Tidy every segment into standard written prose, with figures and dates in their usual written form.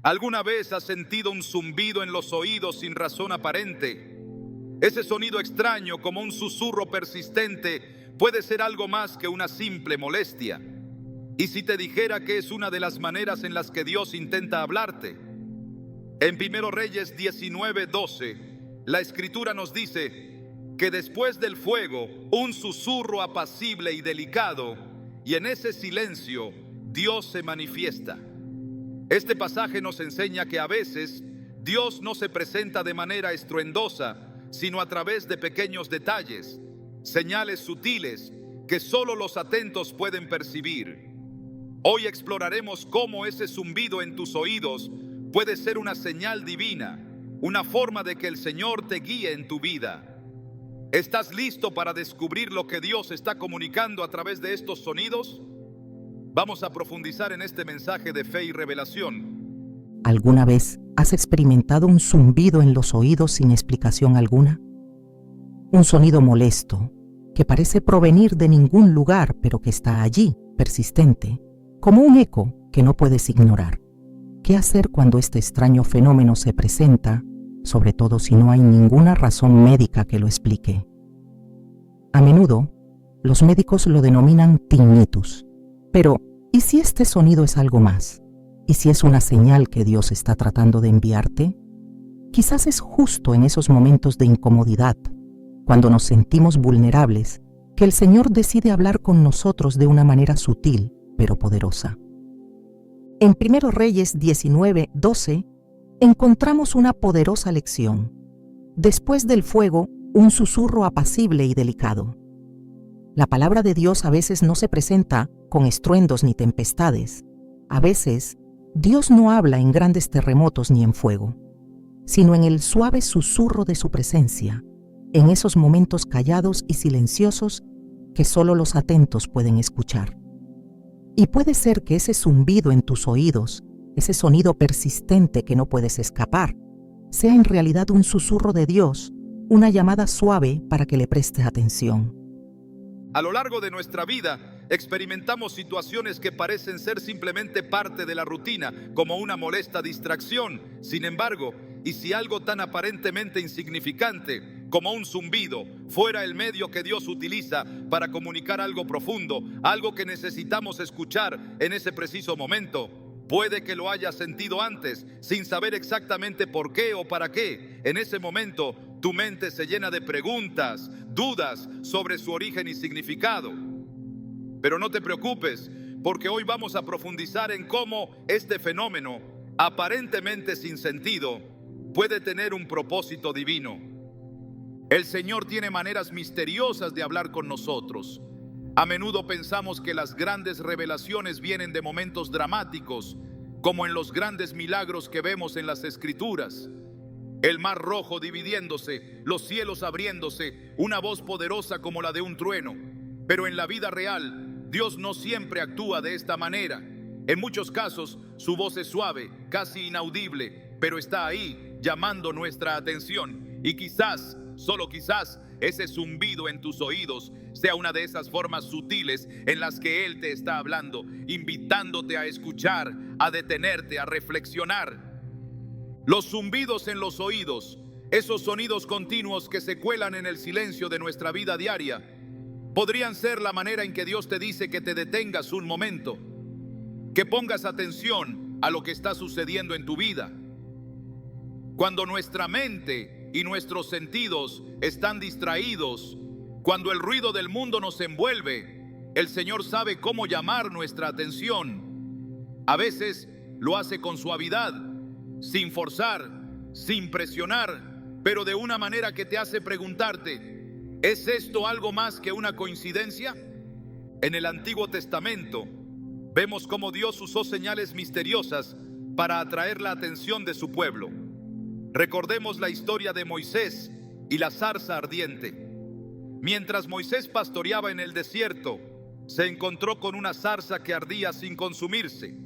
¿Alguna vez has sentido un zumbido en los oídos sin razón aparente? Ese sonido extraño, como un susurro persistente, puede ser algo más que una simple molestia. ¿Y si te dijera que es una de las maneras en las que Dios intenta hablarte? En 1 Reyes 19:12, la Escritura nos dice que después del fuego, un susurro apacible y delicado, y en ese silencio, Dios se manifiesta. Este pasaje nos enseña que a veces Dios no se presenta de manera estruendosa, sino a través de pequeños detalles, señales sutiles que solo los atentos pueden percibir. Hoy exploraremos cómo ese zumbido en tus oídos puede ser una señal divina, una forma de que el Señor te guíe en tu vida. ¿Estás listo para descubrir lo que Dios está comunicando a través de estos sonidos? Vamos a profundizar en este mensaje de fe y revelación. ¿Alguna vez has experimentado un zumbido en los oídos sin explicación alguna? Un sonido molesto, que parece provenir de ningún lugar, pero que está allí, persistente, como un eco que no puedes ignorar. ¿Qué hacer cuando este extraño fenómeno se presenta, sobre todo si no hay ninguna razón médica que lo explique? A menudo, los médicos lo denominan tinnitus. Pero, ¿y si este sonido es algo más? ¿Y si es una señal que Dios está tratando de enviarte? Quizás es justo en esos momentos de incomodidad, cuando nos sentimos vulnerables, que el Señor decide hablar con nosotros de una manera sutil, pero poderosa. En 1 Reyes 19:12 encontramos una poderosa lección. Después del fuego, un susurro apacible y delicado. La palabra de Dios a veces no se presenta con estruendos ni tempestades. A veces, Dios no habla en grandes terremotos ni en fuego, sino en el suave susurro de su presencia, en esos momentos callados y silenciosos que solo los atentos pueden escuchar. Y puede ser que ese zumbido en tus oídos, ese sonido persistente que no puedes escapar, sea en realidad un susurro de Dios, una llamada suave para que le prestes atención. A lo largo de nuestra vida, experimentamos situaciones que parecen ser simplemente parte de la rutina, como una molesta distracción. Sin embargo, y si algo tan aparentemente insignificante como un zumbido fuera el medio que Dios utiliza para comunicar algo profundo, algo que necesitamos escuchar en ese preciso momento, puede que lo hayas sentido antes, sin saber exactamente por qué o para qué. En ese momento, tu mente se llena de preguntas, dudas sobre su origen y significado. Pero no te preocupes, porque hoy vamos a profundizar en cómo este fenómeno, aparentemente sin sentido, puede tener un propósito divino. El Señor tiene maneras misteriosas de hablar con nosotros. A menudo pensamos que las grandes revelaciones vienen de momentos dramáticos, como en los grandes milagros que vemos en las Escrituras. El mar rojo dividiéndose, los cielos abriéndose, una voz poderosa como la de un trueno. Pero en la vida real, Dios no siempre actúa de esta manera. En muchos casos, su voz es suave, casi inaudible, pero está ahí, llamando nuestra atención. Y quizás, solo quizás, ese zumbido en tus oídos sea una de esas formas sutiles en las que Él te está hablando, invitándote a escuchar, a detenerte, a reflexionar. Los zumbidos en los oídos, esos sonidos continuos que se cuelan en el silencio de nuestra vida diaria, podrían ser la manera en que Dios te dice que te detengas un momento, que pongas atención a lo que está sucediendo en tu vida. Cuando nuestra mente y nuestros sentidos están distraídos, cuando el ruido del mundo nos envuelve, el Señor sabe cómo llamar nuestra atención. A veces lo hace con suavidad, sin forzar, sin presionar, pero de una manera que te hace preguntarte, ¿es esto algo más que una coincidencia? En el Antiguo Testamento vemos cómo Dios usó señales misteriosas para atraer la atención de su pueblo. Recordemos la historia de Moisés y la zarza ardiente. Mientras Moisés pastoreaba en el desierto, se encontró con una zarza que ardía sin consumirse.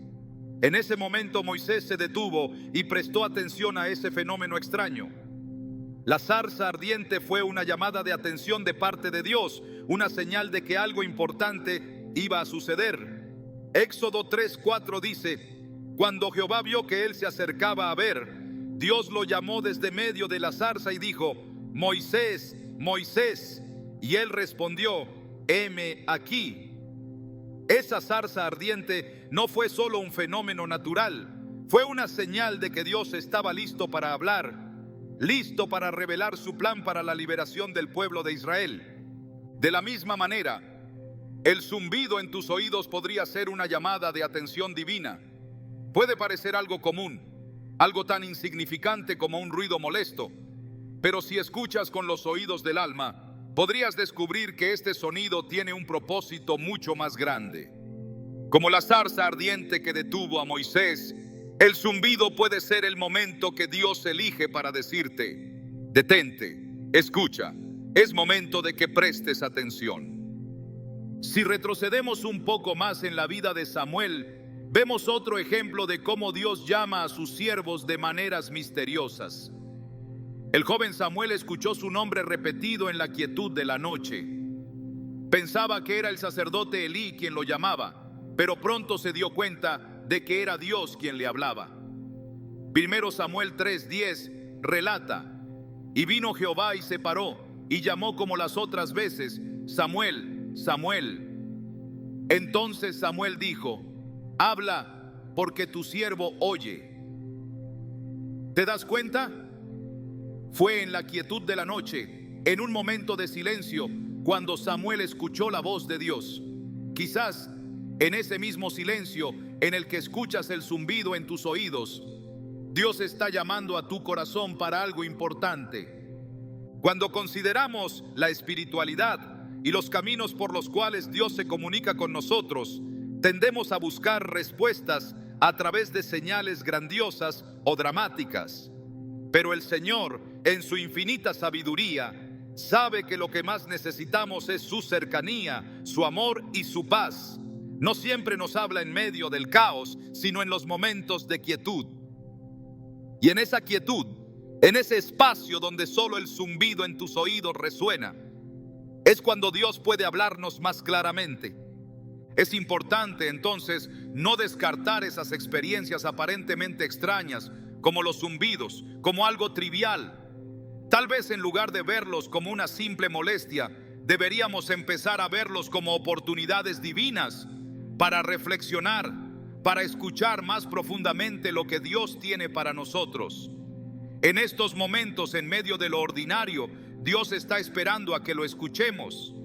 En ese momento Moisés se detuvo y prestó atención a ese fenómeno extraño. La zarza ardiente fue una llamada de atención de parte de Dios, una señal de que algo importante iba a suceder. Éxodo 3:4 dice: Cuando Jehová vio que él se acercaba a ver, Dios lo llamó desde medio de la zarza y dijo: Moisés, Moisés. Y él respondió: heme aquí. Esa zarza ardiente no fue solo un fenómeno natural, fue una señal de que Dios estaba listo para hablar, listo para revelar su plan para la liberación del pueblo de Israel. De la misma manera, el zumbido en tus oídos podría ser una llamada de atención divina. Puede parecer algo común, algo tan insignificante como un ruido molesto, pero si escuchas con los oídos del alma, podrías descubrir que este sonido tiene un propósito mucho más grande. Como la zarza ardiente que detuvo a Moisés, el zumbido puede ser el momento que Dios elige para decirte: detente, escucha, es momento de que prestes atención. Si retrocedemos un poco más en la vida de Samuel, vemos otro ejemplo de cómo Dios llama a sus siervos de maneras misteriosas. El joven Samuel escuchó su nombre repetido en la quietud de la noche. Pensaba que era el sacerdote Elí quien lo llamaba, pero pronto se dio cuenta de que era Dios quien le hablaba. Primero Samuel 3:10 relata: y vino Jehová y se paró, y llamó como las otras veces: Samuel, Samuel. Entonces Samuel dijo: habla, porque tu siervo oye. ¿Te das cuenta? Fue en la quietud de la noche, en un momento de silencio, cuando Samuel escuchó la voz de Dios. Quizás en ese mismo silencio en el que escuchas el zumbido en tus oídos, Dios está llamando a tu corazón para algo importante. Cuando consideramos la espiritualidad y los caminos por los cuales Dios se comunica con nosotros, tendemos a buscar respuestas a través de señales grandiosas o dramáticas. Pero el Señor, en su infinita sabiduría, sabe que lo que más necesitamos es su cercanía, su amor y su paz. No siempre nos habla en medio del caos, sino en los momentos de quietud. Y en esa quietud, en ese espacio donde solo el zumbido en tus oídos resuena, es cuando Dios puede hablarnos más claramente. Es importante entonces no descartar esas experiencias aparentemente extrañas, como los zumbidos, como algo trivial. Tal vez en lugar de verlos como una simple molestia, deberíamos empezar a verlos como oportunidades divinas para reflexionar, para escuchar más profundamente lo que Dios tiene para nosotros. En estos momentos, en medio de lo ordinario, Dios está esperando a que lo escuchemos.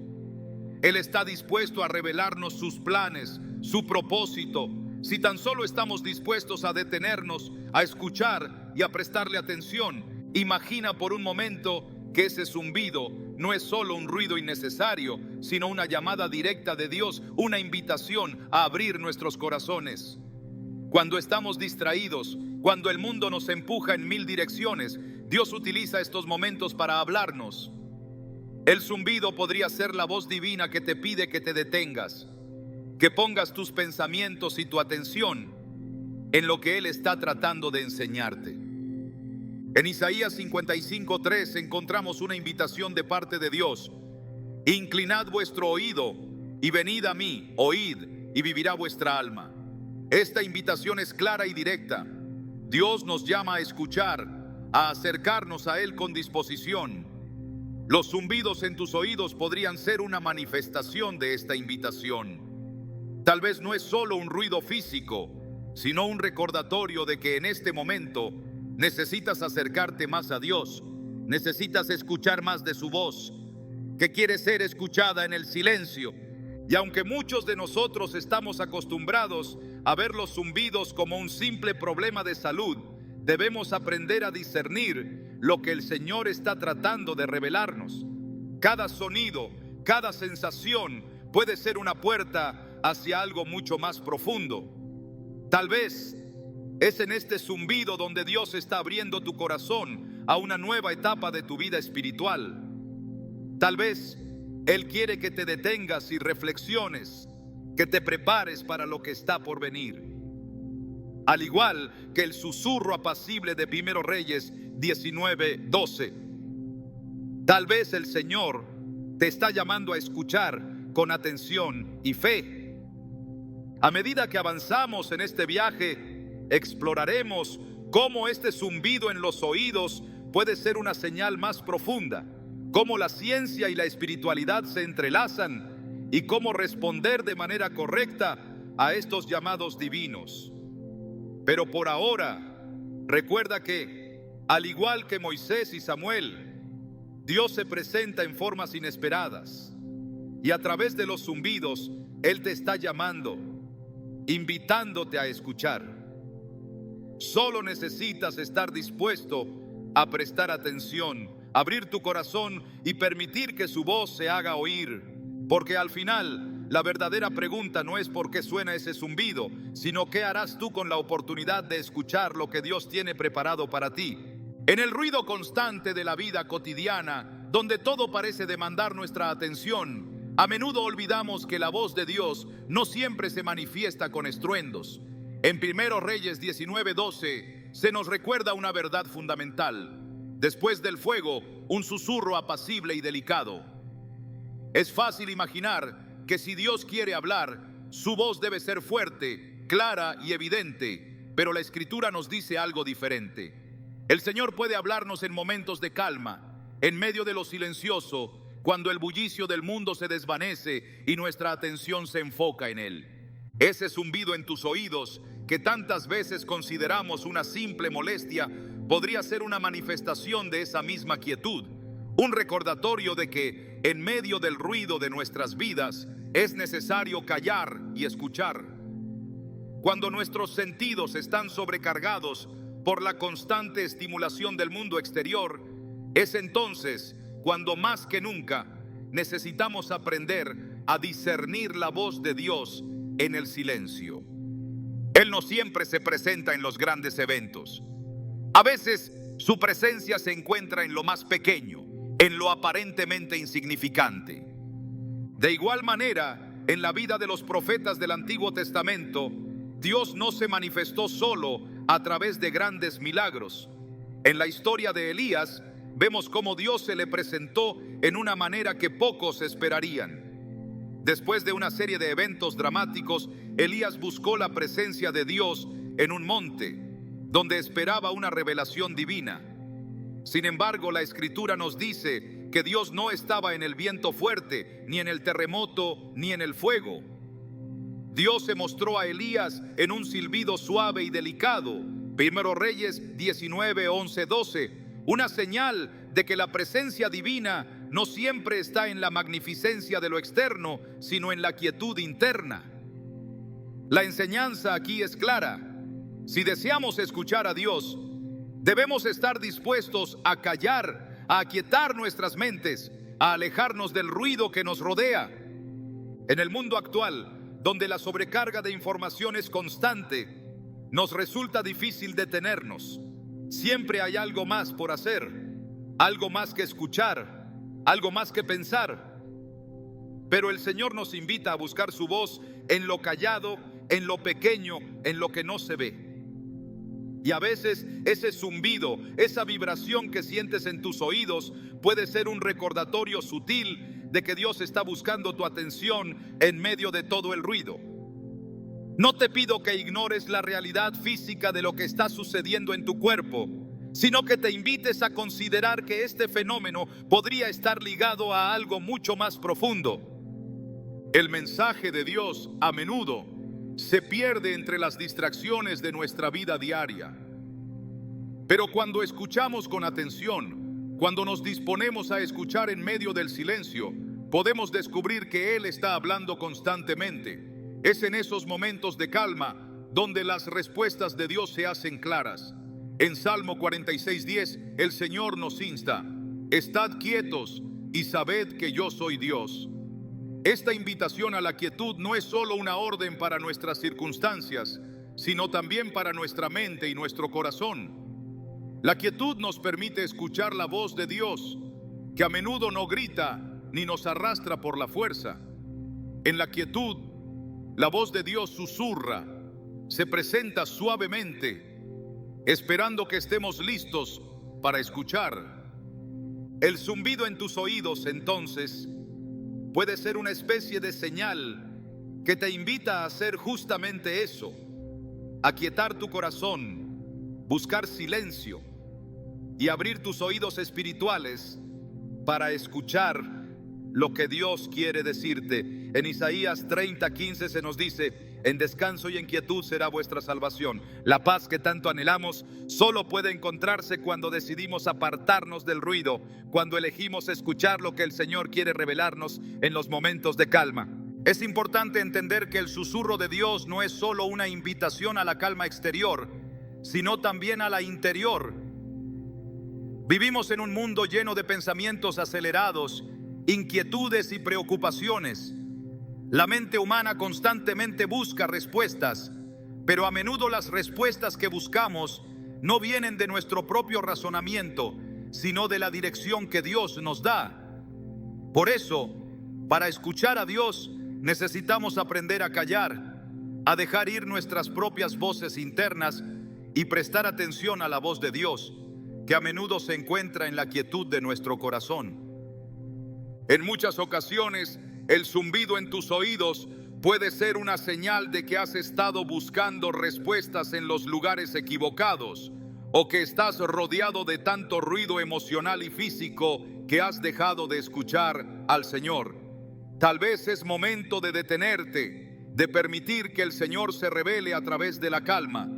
Él está dispuesto a revelarnos sus planes, su propósito, si tan solo estamos dispuestos a detenernos, a escuchar y a prestarle atención. Imagina por un momento que ese zumbido no es solo un ruido innecesario, sino una llamada directa de Dios, una invitación a abrir nuestros corazones. Cuando estamos distraídos, cuando el mundo nos empuja en mil direcciones, Dios utiliza estos momentos para hablarnos. El zumbido podría ser la voz divina que te pide que te detengas, que pongas tus pensamientos y tu atención en lo que Él está tratando de enseñarte. En Isaías 55:3 encontramos una invitación de parte de Dios: inclinad vuestro oído y venid a mí, oíd y vivirá vuestra alma. Esta invitación es clara y directa. Dios nos llama a escuchar, a acercarnos a Él con disposición. Los zumbidos en tus oídos podrían ser una manifestación de esta invitación. Tal vez no es solo un ruido físico, sino un recordatorio de que en este momento necesitas acercarte más a Dios, necesitas escuchar más de su voz, que quiere ser escuchada en el silencio. Y aunque muchos de nosotros estamos acostumbrados a ver los zumbidos como un simple problema de salud, debemos aprender a discernir lo que el Señor está tratando de revelarnos. Cada sonido, cada sensación puede ser una puerta hacia algo mucho más profundo. Tal vez es en este zumbido donde Dios está abriendo tu corazón a una nueva etapa de tu vida espiritual. Tal vez Él quiere que te detengas y reflexiones, que te prepares para lo que está por venir. Al igual que el susurro apacible de Primero Reyes 19:12. Tal vez el Señor te está llamando a escuchar con atención y fe. A medida que avanzamos en este viaje, Exploraremos cómo este zumbido en los oídos puede ser una señal más profunda, cómo la ciencia y la espiritualidad se entrelazan y cómo responder de manera correcta a estos llamados divinos. Pero por ahora, recuerda que, al igual que Moisés y Samuel, Dios se presenta en formas inesperadas y a través de los zumbidos, Él te está llamando, invitándote a escuchar. Solo necesitas estar dispuesto a prestar atención, abrir tu corazón y permitir que su voz se haga oír. Porque al final, la verdadera pregunta no es por qué suena ese zumbido, sino qué harás tú con la oportunidad de escuchar lo que Dios tiene preparado para ti. En el ruido constante de la vida cotidiana, donde todo parece demandar nuestra atención, a menudo olvidamos que la voz de Dios no siempre se manifiesta con estruendos. En 1 Reyes 19:12 se nos recuerda una verdad fundamental. Después del fuego, un susurro apacible y delicado. Es fácil imaginar que si Dios quiere hablar, su voz debe ser fuerte, clara y evidente, pero la Escritura nos dice algo diferente. El Señor puede hablarnos en momentos de calma, en medio de lo silencioso, cuando el bullicio del mundo se desvanece y nuestra atención se enfoca en Él. Ese zumbido en tus oídos, que tantas veces consideramos una simple molestia, podría ser una manifestación de esa misma quietud, un recordatorio de que en medio del ruido de nuestras vidas es necesario callar y escuchar. Cuando nuestros sentidos están sobrecargados por la constante estimulación del mundo exterior, es entonces cuando más que nunca necesitamos aprender a discernir la voz de Dios en el silencio. Él no siempre se presenta en los grandes eventos. A veces su presencia se encuentra en lo más pequeño, en lo aparentemente insignificante. De igual manera, en la vida de los profetas del Antiguo Testamento, Dios no se manifestó solo a través de grandes milagros. En la historia de Elías, vemos cómo Dios se le presentó en una manera que pocos esperarían. Después de una serie de eventos dramáticos, Elías buscó la presencia de Dios en un monte, donde esperaba una revelación divina. Sin embargo, la Escritura nos dice que Dios no estaba en el viento fuerte, ni en el terremoto, ni en el fuego. Dios se mostró a Elías en un silbido suave y delicado. 1 Reyes 19, 11, 12. Una señal de que la presencia divina no siempre está en la magnificencia de lo externo, sino en la quietud interna. La enseñanza aquí es clara. Si deseamos escuchar a Dios, debemos estar dispuestos a callar, a aquietar nuestras mentes, a alejarnos del ruido que nos rodea. En el mundo actual, donde la sobrecarga de información es constante, nos resulta difícil detenernos. Siempre hay algo más por hacer, algo más que escuchar, algo más que pensar. Pero el Señor nos invita a buscar su voz en lo callado, en lo pequeño, en lo que no se ve. Y a veces ese zumbido, esa vibración que sientes en tus oídos puede ser un recordatorio sutil de que Dios está buscando tu atención en medio de todo el ruido. No te pido que ignores la realidad física de lo que está sucediendo en tu cuerpo, sino que te invites a considerar que este fenómeno podría estar ligado a algo mucho más profundo. El mensaje de Dios a menudo se pierde entre las distracciones de nuestra vida diaria. Pero cuando escuchamos con atención, cuando nos disponemos a escuchar en medio del silencio, podemos descubrir que Él está hablando constantemente. Es en esos momentos de calma donde las respuestas de Dios se hacen claras. En Salmo 46:10, el Señor nos insta: estad quietos y sabed que yo soy Dios. Esta invitación a la quietud no es solo una orden para nuestras circunstancias, sino también para nuestra mente y nuestro corazón. La quietud nos permite escuchar la voz de Dios, que a menudo no grita ni nos arrastra por la fuerza. En la quietud, la voz de Dios susurra, se presenta suavemente, esperando que estemos listos para escuchar. El zumbido en tus oídos, entonces, puede ser una especie de señal que te invita a hacer justamente eso, aquietar tu corazón, buscar silencio y abrir tus oídos espirituales para escuchar lo que Dios quiere decirte. En Isaías 30:15 se nos dice: en descanso y en quietud será vuestra salvación. La paz que tanto anhelamos solo puede encontrarse cuando decidimos apartarnos del ruido, cuando elegimos escuchar lo que el Señor quiere revelarnos en los momentos de calma. Es importante entender que el susurro de Dios no es solo una invitación a la calma exterior, sino también a la interior. Vivimos en un mundo lleno de pensamientos acelerados, inquietudes y preocupaciones. La mente humana constantemente busca respuestas, pero a menudo las respuestas que buscamos no vienen de nuestro propio razonamiento, sino de la dirección que Dios nos da. Por eso, para escuchar a Dios, necesitamos aprender a callar, a dejar ir nuestras propias voces internas y prestar atención a la voz de Dios, que a menudo se encuentra en la quietud de nuestro corazón. En muchas ocasiones, el zumbido en tus oídos puede ser una señal de que has estado buscando respuestas en los lugares equivocados, o que estás rodeado de tanto ruido emocional y físico que has dejado de escuchar al Señor. Tal vez es momento de detenerte, de permitir que el Señor se revele a través de la calma.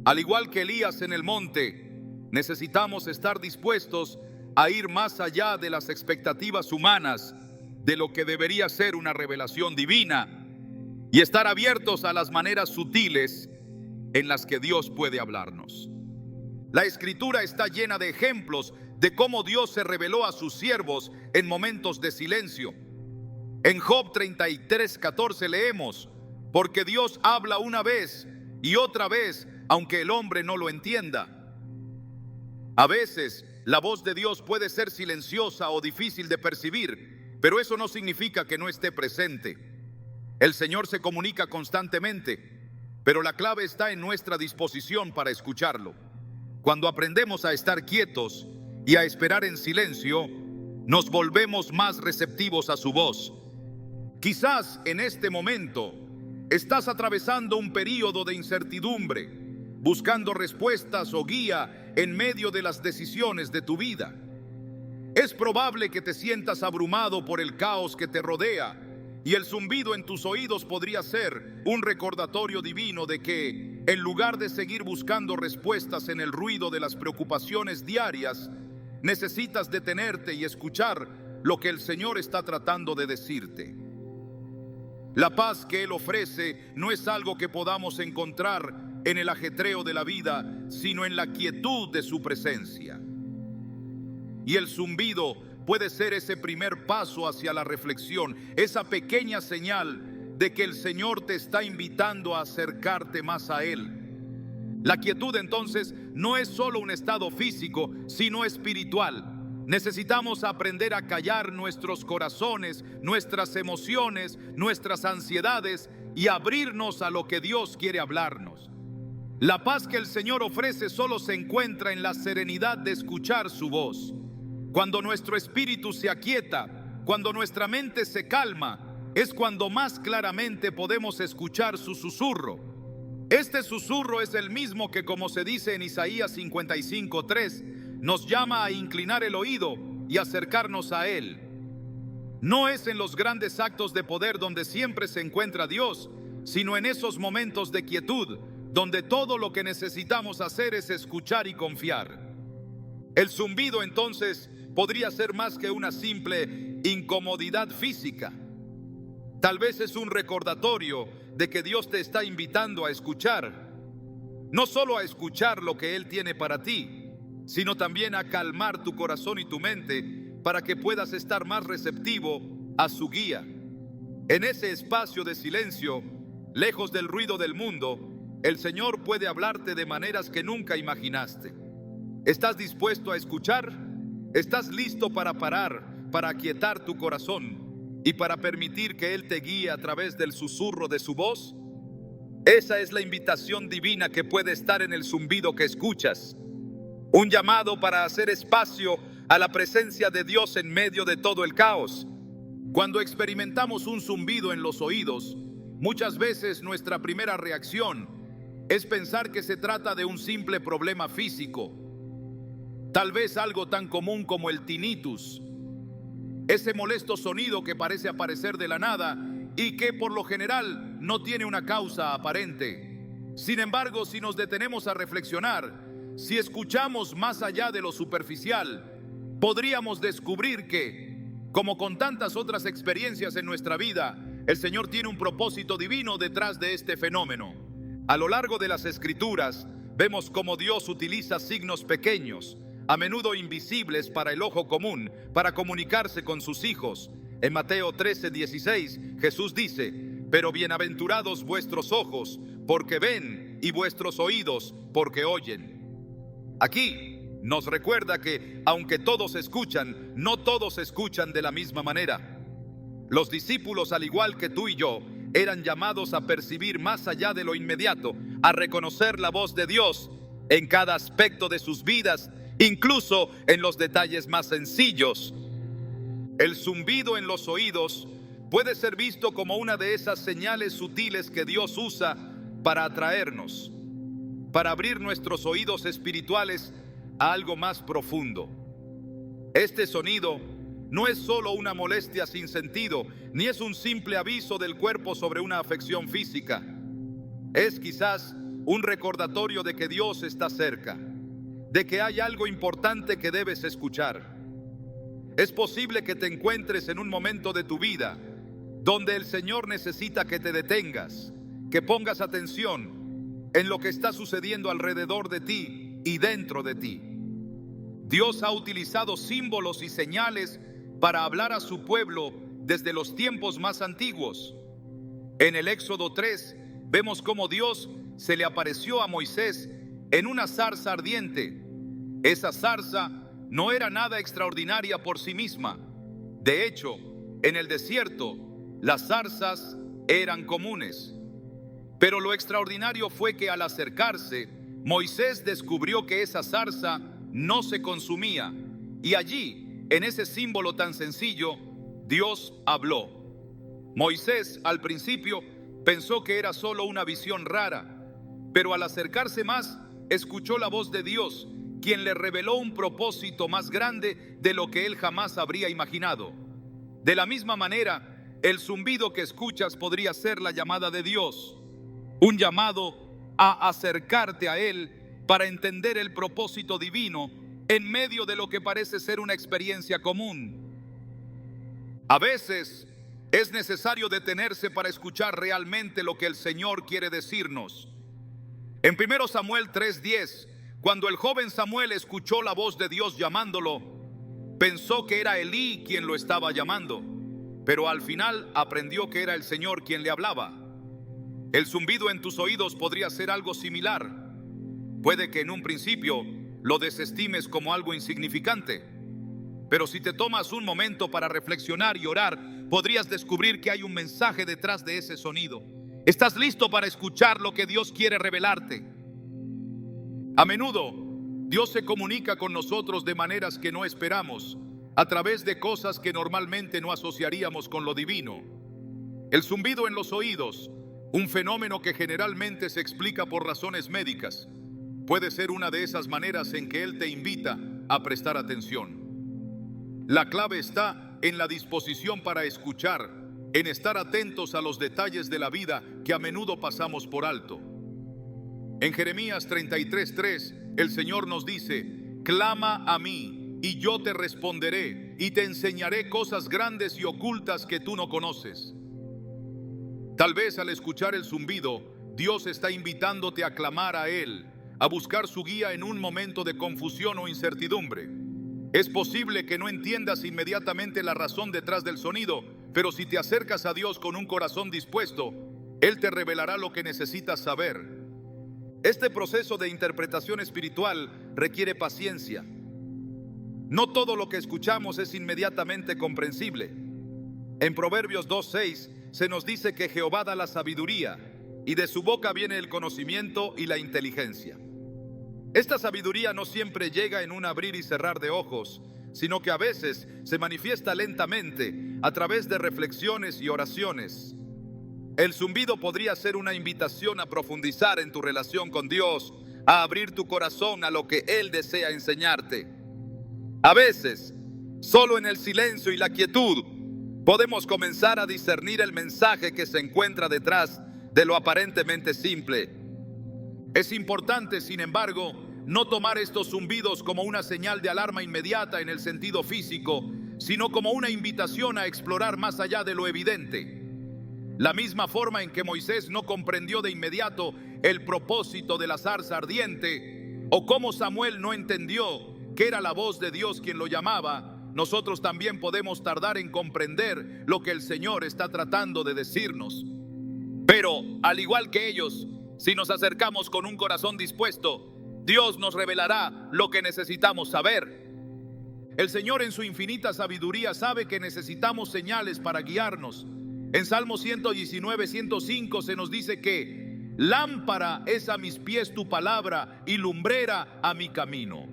Al igual que Elías en el monte, necesitamos estar dispuestos a ir más allá de las expectativas humanas, de lo que debería ser una revelación divina, y estar abiertos a las maneras sutiles en las que Dios puede hablarnos. La Escritura está llena de ejemplos de cómo Dios se reveló a sus siervos en momentos de silencio. En Job 33:14 leemos: porque Dios habla una vez y otra vez, aunque el hombre no lo entienda. A veces la voz de Dios puede ser silenciosa o difícil de percibir, pero eso no significa que no esté presente. El Señor se comunica constantemente, pero la clave está en nuestra disposición para escucharlo. Cuando aprendemos a estar quietos y a esperar en silencio, nos volvemos más receptivos a su voz. Quizás en este momento estás atravesando un período de incertidumbre, buscando respuestas o guía en medio de las decisiones de tu vida. Es probable que te sientas abrumado por el caos que te rodea, y el zumbido en tus oídos podría ser un recordatorio divino de que, en lugar de seguir buscando respuestas en el ruido de las preocupaciones diarias, necesitas detenerte y escuchar lo que el Señor está tratando de decirte. La paz que Él ofrece no es algo que podamos encontrar en el ajetreo de la vida, sino en la quietud de su presencia. Y el zumbido puede ser ese primer paso hacia la reflexión, esa pequeña señal de que el Señor te está invitando a acercarte más a Él. La quietud entonces no es solo un estado físico, sino espiritual. Necesitamos aprender a callar nuestros corazones, nuestras emociones, nuestras ansiedades y abrirnos a lo que Dios quiere hablarnos. La paz que el Señor ofrece solo se encuentra en la serenidad de escuchar su voz. Cuando nuestro espíritu se aquieta, cuando nuestra mente se calma, es cuando más claramente podemos escuchar su susurro. Este susurro es el mismo que, como se dice en Isaías 55:3, nos llama a inclinar el oído y acercarnos a Él. No es en los grandes actos de poder donde siempre se encuentra Dios, sino en esos momentos de quietud, donde todo lo que necesitamos hacer es escuchar y confiar. El zumbido entonces podría ser más que una simple incomodidad física. Tal vez es un recordatorio de que Dios te está invitando a escuchar, no solo a escuchar lo que Él tiene para ti, sino también a calmar tu corazón y tu mente para que puedas estar más receptivo a su guía. En ese espacio de silencio, lejos del ruido del mundo, el Señor puede hablarte de maneras que nunca imaginaste. ¿Estás dispuesto a escuchar? ¿Estás listo para parar, para aquietar tu corazón y para permitir que Él te guíe a través del susurro de su voz? Esa es la invitación divina que puede estar en el zumbido que escuchas. Un llamado para hacer espacio a la presencia de Dios en medio de todo el caos. Cuando experimentamos un zumbido en los oídos, muchas veces nuestra primera reacción es pensar que se trata de un simple problema físico, tal vez algo tan común como el tinnitus, ese molesto sonido que parece aparecer de la nada y que por lo general no tiene una causa aparente. Sin embargo, si nos detenemos a reflexionar, si escuchamos más allá de lo superficial, podríamos descubrir que, como con tantas otras experiencias en nuestra vida, el Señor tiene un propósito divino detrás de este fenómeno. A lo largo de las Escrituras, vemos cómo Dios utiliza signos pequeños, a menudo invisibles para el ojo común, para comunicarse con sus hijos. En Mateo 13:16, Jesús dice: pero bienaventurados vuestros ojos, porque ven, y vuestros oídos, porque oyen. Aquí nos recuerda que, aunque todos escuchan, no todos escuchan de la misma manera. Los discípulos, al igual que tú y yo, eran llamados a percibir más allá de lo inmediato, a reconocer la voz de Dios en cada aspecto de sus vidas, incluso en los detalles más sencillos. El zumbido en los oídos puede ser visto como una de esas señales sutiles que Dios usa para atraernos, para abrir nuestros oídos espirituales a algo más profundo. Este sonido no es solo una molestia sin sentido, ni es un simple aviso del cuerpo sobre una afección física. Es quizás un recordatorio de que Dios está cerca, de que hay algo importante que debes escuchar. Es posible que te encuentres en un momento de tu vida donde el Señor necesita que te detengas, que pongas atención en lo que está sucediendo alrededor de ti y dentro de ti. Dios ha utilizado símbolos y señales para hablar a su pueblo desde los tiempos más antiguos. En el Éxodo 3 vemos cómo Dios se le apareció a Moisés en una zarza ardiente. Esa zarza no era nada extraordinaria por sí misma. De hecho, en el desierto, las zarzas eran comunes. Pero lo extraordinario fue que al acercarse, Moisés descubrió que esa zarza no se consumía. Y allí, en ese símbolo tan sencillo, Dios habló. Moisés, al principio, pensó que era solo una visión rara, pero al acercarse más, escuchó la voz de Dios, quien le reveló un propósito más grande de lo que él jamás habría imaginado. De la misma manera, el zumbido que escuchas podría ser la llamada de Dios, un llamado a acercarte a Él para entender el propósito divino en medio de lo que parece ser una experiencia común. A veces es necesario detenerse para escuchar realmente lo que el Señor quiere decirnos. En 1 Samuel 3:10, cuando el joven Samuel escuchó la voz de Dios llamándolo, pensó que era Elí quien lo estaba llamando, pero al final aprendió que era el Señor quien le hablaba. El zumbido en tus oídos podría ser algo similar. Puede que en un principio lo desestimes como algo insignificante, pero si te tomas un momento para reflexionar y orar, podrías descubrir que hay un mensaje detrás de ese sonido. ¿Estás listo para escuchar lo que Dios quiere revelarte? A menudo, Dios se comunica con nosotros de maneras que no esperamos, a través de cosas que normalmente no asociaríamos con lo divino. El zumbido en los oídos, un fenómeno que generalmente se explica por razones médicas, puede ser una de esas maneras en que Él te invita a prestar atención. La clave está en la disposición para escuchar, en estar atentos a los detalles de la vida que a menudo pasamos por alto. En Jeremías 33:3, el Señor nos dice: clama a mí y yo te responderé y te enseñaré cosas grandes y ocultas que tú no conoces. Tal vez al escuchar el zumbido, Dios está invitándote a clamar a Él, a buscar su guía en un momento de confusión o incertidumbre. Es posible que no entiendas inmediatamente la razón detrás del sonido, pero si te acercas a Dios con un corazón dispuesto, Él te revelará lo que necesitas saber. Este proceso de interpretación espiritual requiere paciencia. No todo lo que escuchamos es inmediatamente comprensible. En Proverbios 2:6 se nos dice que Jehová da la sabiduría y de su boca viene el conocimiento y la inteligencia. Esta sabiduría no siempre llega en un abrir y cerrar de ojos, sino que a veces se manifiesta lentamente a través de reflexiones y oraciones. el zumbido podría ser una invitación a profundizar en tu relación con Dios, a abrir tu corazón a lo que Él desea enseñarte. A veces, solo en el silencio y la quietud, podemos comenzar a discernir el mensaje que se encuentra detrás de lo aparentemente simple. Es importante, sin embargo, no tomar estos zumbidos como una señal de alarma inmediata en el sentido físico, sino como una invitación a explorar más allá de lo evidente. La misma forma en que Moisés no comprendió de inmediato el propósito de la zarza ardiente, o cómo Samuel no entendió que era la voz de Dios quien lo llamaba, nosotros también podemos tardar en comprender lo que el Señor está tratando de decirnos. Pero, al igual que ellos, si nos acercamos con un corazón dispuesto, Dios nos revelará lo que necesitamos saber. El Señor en su infinita sabiduría sabe que necesitamos señales para guiarnos. En Salmo 119, 105 se nos dice que lámpara es a mis pies tu palabra y lumbrera a mi camino.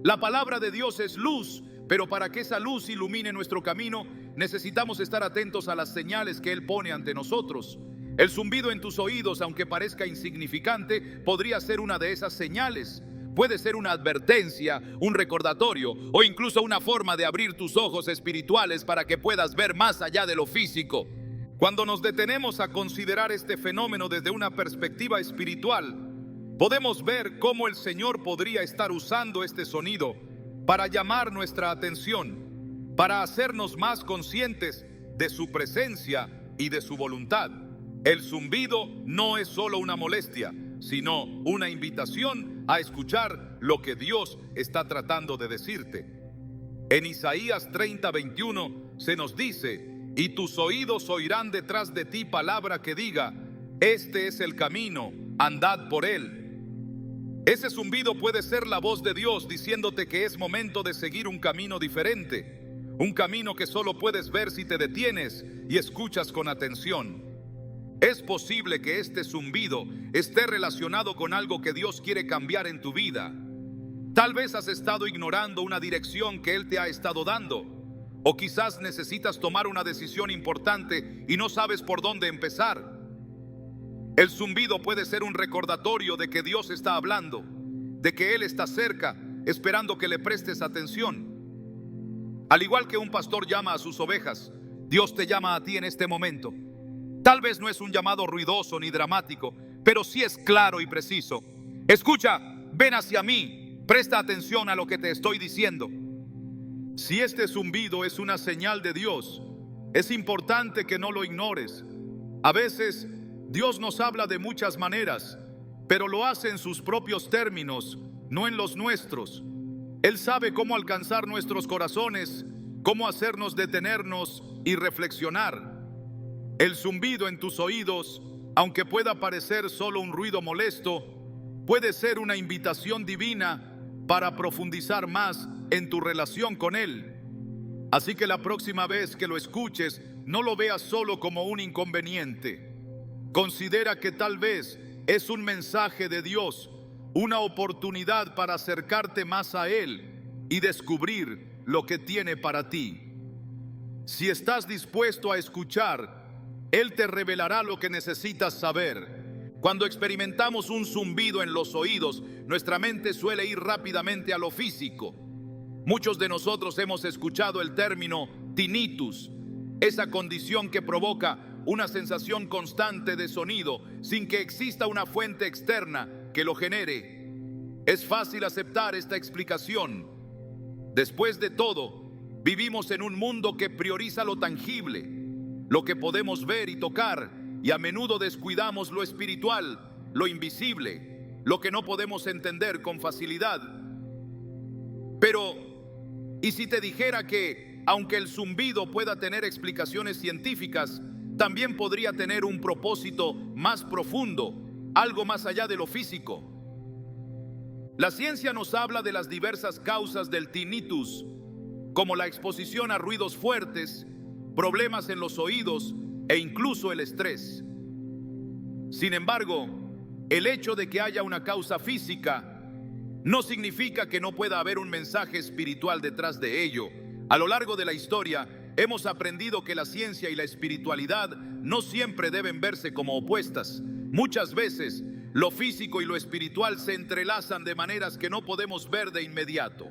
La palabra de Dios es luz, pero para que esa luz ilumine nuestro camino, necesitamos estar atentos a las señales que Él pone ante nosotros. El zumbido en tus oídos, aunque parezca insignificante, podría ser una de esas señales. Puede ser una advertencia, un recordatorio o incluso una forma de abrir tus ojos espirituales para que puedas ver más allá de lo físico. Cuando nos detenemos a considerar este fenómeno desde una perspectiva espiritual, podemos ver cómo el Señor podría estar usando este sonido para llamar nuestra atención, para hacernos más conscientes de su presencia y de su voluntad. El zumbido no es solo una molestia, sino una invitación a escuchar lo que Dios está tratando de decirte. En Isaías 30:21 se nos dice: y tus oídos oirán detrás de ti palabra que diga, este es el camino, andad por él. Ese zumbido puede ser la voz de Dios diciéndote que es momento de seguir un camino diferente, un camino que solo puedes ver si te detienes y escuchas con atención. Es posible que este zumbido esté relacionado con algo que Dios quiere cambiar en tu vida. Tal vez has estado ignorando una dirección que Él te ha estado dando, o quizás necesitas tomar una decisión importante y no sabes por dónde empezar. El zumbido puede ser un recordatorio de que Dios está hablando, de que Él está cerca, esperando que le prestes atención. Al igual que un pastor llama a sus ovejas, Dios te llama a ti en este momento. Tal vez no es un llamado ruidoso ni dramático, pero sí es claro y preciso. Escucha, ven hacia mí, presta atención a lo que te estoy diciendo. Si este zumbido es una señal de Dios, es importante que no lo ignores. A veces Dios nos habla de muchas maneras, pero lo hace en sus propios términos, no en los nuestros. Él sabe cómo alcanzar nuestros corazones, cómo hacernos detenernos y reflexionar. El zumbido en tus oídos, aunque pueda parecer solo un ruido molesto, puede ser una invitación divina para profundizar más en tu relación con Él. Así que la próxima vez que lo escuches, no lo veas solo como un inconveniente. Considera que tal vez es un mensaje de Dios, una oportunidad para acercarte más a Él y descubrir lo que tiene para ti. Si estás dispuesto a escuchar, Él te revelará lo que necesitas saber. Cuando experimentamos un zumbido en los oídos, nuestra mente suele ir rápidamente a lo físico. Muchos de nosotros hemos escuchado el término tinnitus, esa condición que provoca una sensación constante de sonido sin que exista una fuente externa que lo genere. Es fácil aceptar esta explicación. Después de todo, vivimos en un mundo que prioriza lo tangible, lo que podemos ver y tocar, y a menudo descuidamos lo espiritual, lo invisible, lo que no podemos entender con facilidad. Pero, ¿y si te dijera que, aunque el zumbido pueda tener explicaciones científicas, también podría tener un propósito más profundo, algo más allá de lo físico? La ciencia nos habla de las diversas causas del tinnitus, como la exposición a ruidos fuertes, problemas en los oídos e incluso el estrés. Sin embargo, el hecho de que haya una causa física no significa que no pueda haber un mensaje espiritual detrás de ello. A lo largo de la historia, hemos aprendido que la ciencia y la espiritualidad no siempre deben verse como opuestas. Muchas veces, lo físico y lo espiritual se entrelazan de maneras que no podemos ver de inmediato.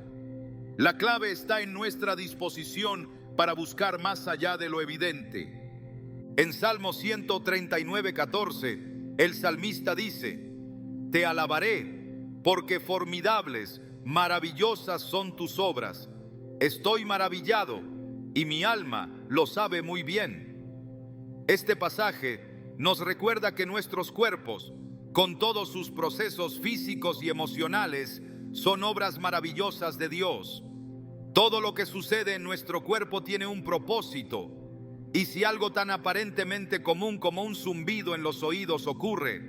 La clave está en nuestra disposición para buscar más allá de lo evidente. En Salmo 139:14, el salmista dice: Te alabaré, porque formidables, maravillosas son tus obras. Estoy maravillado, y mi alma lo sabe muy bien. Este pasaje nos recuerda que nuestros cuerpos, con todos sus procesos físicos y emocionales, son obras maravillosas de Dios. Todo lo que sucede en nuestro cuerpo tiene un propósito, y si algo tan aparentemente común como un zumbido en los oídos ocurre,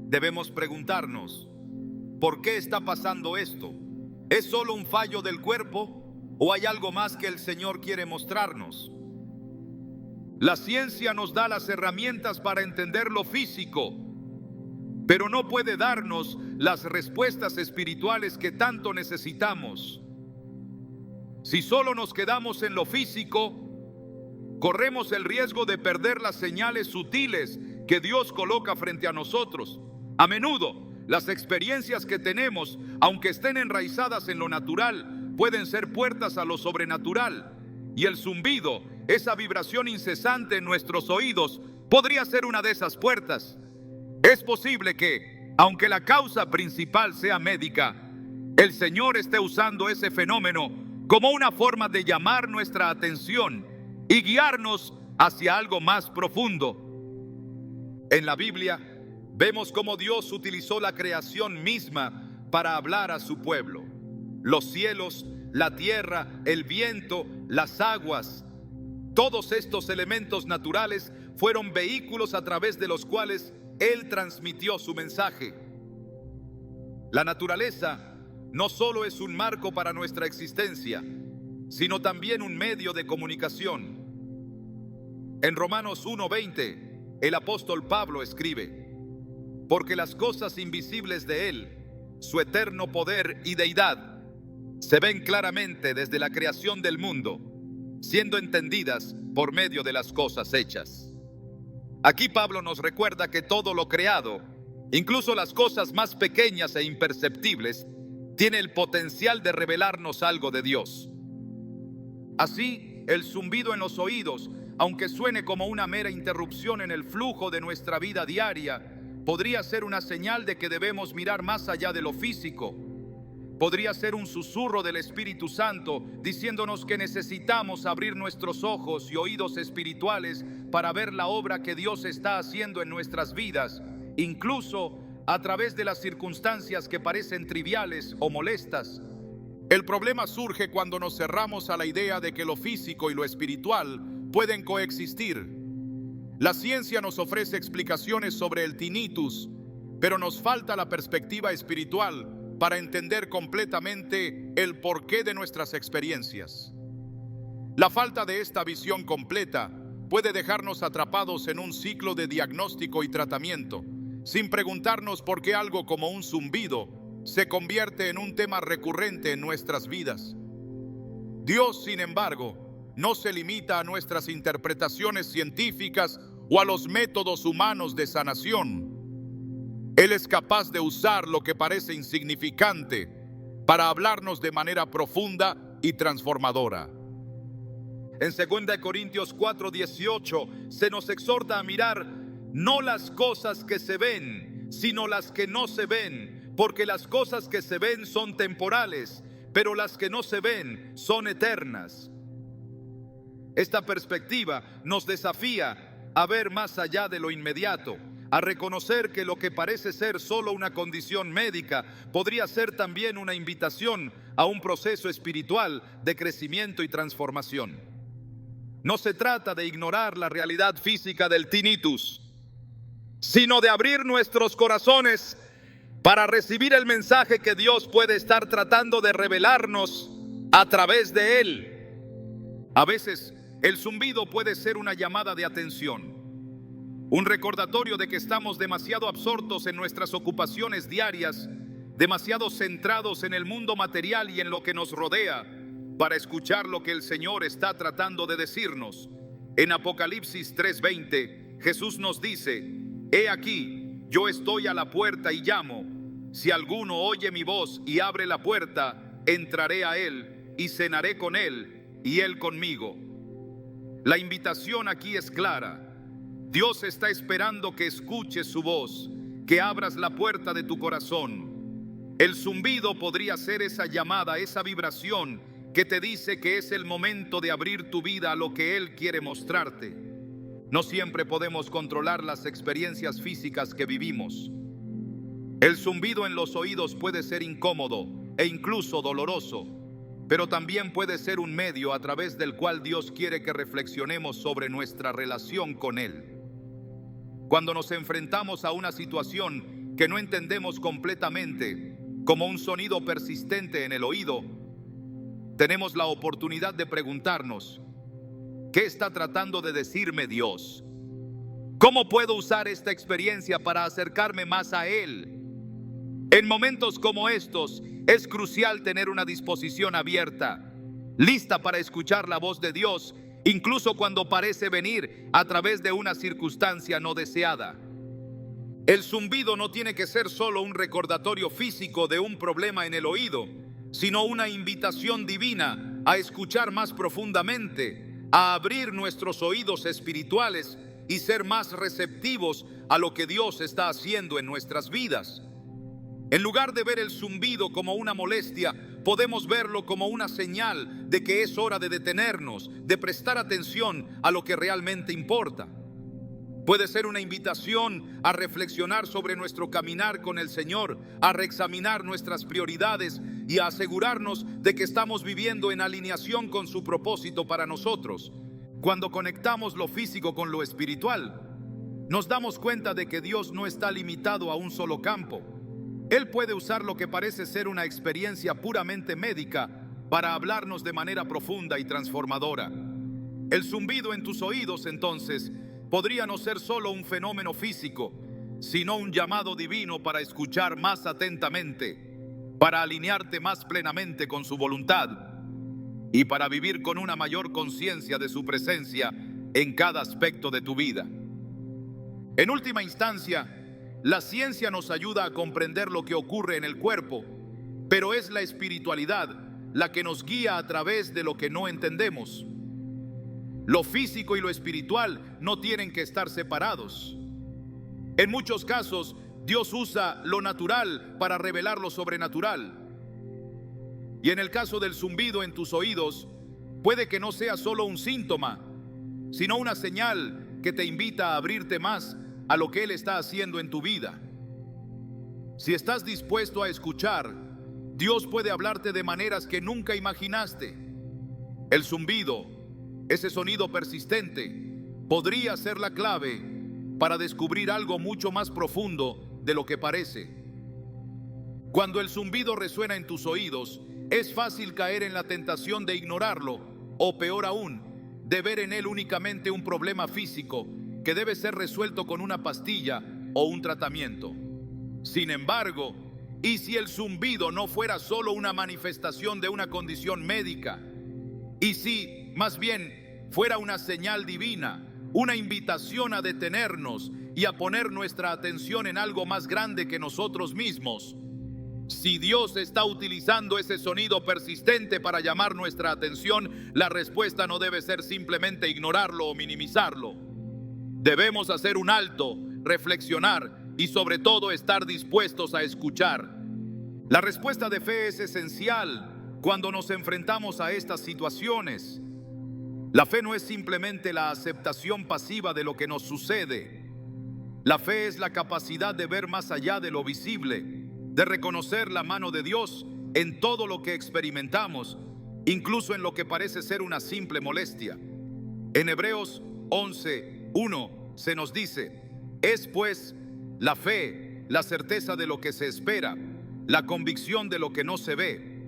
debemos preguntarnos: ¿por qué está pasando esto? ¿Es solo un fallo del cuerpo o hay algo más que el Señor quiere mostrarnos? La ciencia nos da las herramientas para entender lo físico, pero no puede darnos las respuestas espirituales que tanto necesitamos. Si solo nos quedamos en lo físico, corremos el riesgo de perder las señales sutiles que Dios coloca frente a nosotros. A menudo, las experiencias que tenemos, aunque estén enraizadas en lo natural, pueden ser puertas a lo sobrenatural. Y el zumbido, esa vibración incesante en nuestros oídos, podría ser una de esas puertas. Es posible que, aunque la causa principal sea médica, el Señor esté usando ese fenómeno como una forma de llamar nuestra atención y guiarnos hacia algo más profundo. En la Biblia vemos cómo Dios utilizó la creación misma para hablar a su pueblo. Los cielos, la tierra, el viento, las aguas, todos estos elementos naturales fueron vehículos a través de los cuales Él transmitió su mensaje. La naturaleza no solo es un marco para nuestra existencia, sino también un medio de comunicación. En Romanos 1:20, el apóstol Pablo escribe: porque las cosas invisibles de Él, su eterno poder y deidad, se ven claramente desde la creación del mundo, siendo entendidas por medio de las cosas hechas. Aquí Pablo nos recuerda que todo lo creado, incluso las cosas más pequeñas e imperceptibles, tiene el potencial de revelarnos algo de Dios. Así, el zumbido en los oídos, aunque suene como una mera interrupción en el flujo de nuestra vida diaria, podría ser una señal de que debemos mirar más allá de lo físico. Podría ser un susurro del Espíritu Santo diciéndonos que necesitamos abrir nuestros ojos y oídos espirituales para ver la obra que Dios está haciendo en nuestras vidas, incluso a través de las circunstancias que parecen triviales o molestas. El problema surge cuando nos cerramos a la idea de que lo físico y lo espiritual pueden coexistir. La ciencia nos ofrece explicaciones sobre el tinnitus, pero nos falta la perspectiva espiritual para entender completamente el porqué de nuestras experiencias. La falta de esta visión completa puede dejarnos atrapados en un ciclo de diagnóstico y tratamiento, sin preguntarnos por qué algo como un zumbido se convierte en un tema recurrente en nuestras vidas. Dios, sin embargo, no se limita a nuestras interpretaciones científicas o a los métodos humanos de sanación. Él es capaz de usar lo que parece insignificante para hablarnos de manera profunda y transformadora. En 2 Corintios 4:18 se nos exhorta a mirar no las cosas que se ven, sino las que no se ven, porque las cosas que se ven son temporales, pero las que no se ven son eternas. Esta perspectiva nos desafía a ver más allá de lo inmediato, a reconocer que lo que parece ser solo una condición médica podría ser también una invitación a un proceso espiritual de crecimiento y transformación. No se trata de ignorar la realidad física del tinnitus, sino de abrir nuestros corazones para recibir el mensaje que Dios puede estar tratando de revelarnos a través de él. A veces, el zumbido puede ser una llamada de atención, un recordatorio de que estamos demasiado absortos en nuestras ocupaciones diarias, demasiado centrados en el mundo material y en lo que nos rodea, para escuchar lo que el Señor está tratando de decirnos. En Apocalipsis 3:20, Jesús nos dice: he aquí, yo estoy a la puerta y llamo. Si alguno oye mi voz y abre la puerta, entraré a él y cenaré con él y él conmigo. La invitación aquí es clara. Dios está esperando que escuches su voz, que abras la puerta de tu corazón. El zumbido podría ser esa llamada, esa vibración que te dice que es el momento de abrir tu vida a lo que Él quiere mostrarte. No siempre podemos controlar las experiencias físicas que vivimos. El zumbido en los oídos puede ser incómodo e incluso doloroso, pero también puede ser un medio a través del cual Dios quiere que reflexionemos sobre nuestra relación con Él. Cuando nos enfrentamos a una situación que no entendemos completamente, como un sonido persistente en el oído, tenemos la oportunidad de preguntarnos: ¿qué está tratando de decirme Dios? ¿Cómo puedo usar esta experiencia para acercarme más a Él? En momentos como estos, es crucial tener una disposición abierta, lista para escuchar la voz de Dios, incluso cuando parece venir a través de una circunstancia no deseada. El zumbido no tiene que ser solo un recordatorio físico de un problema en el oído, sino una invitación divina a escuchar más profundamente, a abrir nuestros oídos espirituales y ser más receptivos a lo que Dios está haciendo en nuestras vidas. En lugar de ver el zumbido como una molestia, podemos verlo como una señal de que es hora de detenernos, de prestar atención a lo que realmente importa. Puede ser una invitación a reflexionar sobre nuestro caminar con el Señor, a reexaminar nuestras prioridades y a asegurarnos de que estamos viviendo en alineación con su propósito para nosotros. Cuando conectamos lo físico con lo espiritual, nos damos cuenta de que Dios no está limitado a un solo campo. Él puede usar lo que parece ser una experiencia puramente médica para hablarnos de manera profunda y transformadora. El zumbido en tus oídos, entonces, podría no ser solo un fenómeno físico, sino un llamado divino para escuchar más atentamente, para alinearte más plenamente con su voluntad y para vivir con una mayor conciencia de su presencia en cada aspecto de tu vida. En última instancia, la ciencia nos ayuda a comprender lo que ocurre en el cuerpo, pero es la espiritualidad la que nos guía a través de lo que no entendemos. Lo físico y lo espiritual no tienen que estar separados. En muchos casos, Dios usa lo natural para revelar lo sobrenatural. Y en el caso del zumbido en tus oídos, puede que no sea solo un síntoma, sino una señal que te invita a abrirte más a lo que Él está haciendo en tu vida. Si estás dispuesto a escuchar, Dios puede hablarte de maneras que nunca imaginaste. El zumbido, ese sonido persistente, podría ser la clave para descubrir algo mucho más profundo de lo que parece. Cuando el zumbido resuena en tus oídos, es fácil caer en la tentación de ignorarlo, o peor aún, de ver en él únicamente un problema físico que debe ser resuelto con una pastilla o un tratamiento. Sin embargo, ¿y si el zumbido no fuera solo una manifestación de una condición médica? ¿Y si, más bien, fuera una señal divina, una invitación a detenernos y a poner nuestra atención en algo más grande que nosotros mismos? Si Dios está utilizando ese sonido persistente para llamar nuestra atención, la respuesta no debe ser simplemente ignorarlo o minimizarlo. Debemos hacer un alto, reflexionar y sobre todo estar dispuestos a escuchar. La respuesta de fe es esencial cuando nos enfrentamos a estas situaciones. La fe no es simplemente la aceptación pasiva de lo que nos sucede. La fe es la capacidad de ver más allá de lo visible, de reconocer la mano de Dios en todo lo que experimentamos, incluso en lo que parece ser una simple molestia. En Hebreos 11:1 se nos dice: es pues la fe, la certeza de lo que se espera, la convicción de lo que no se ve.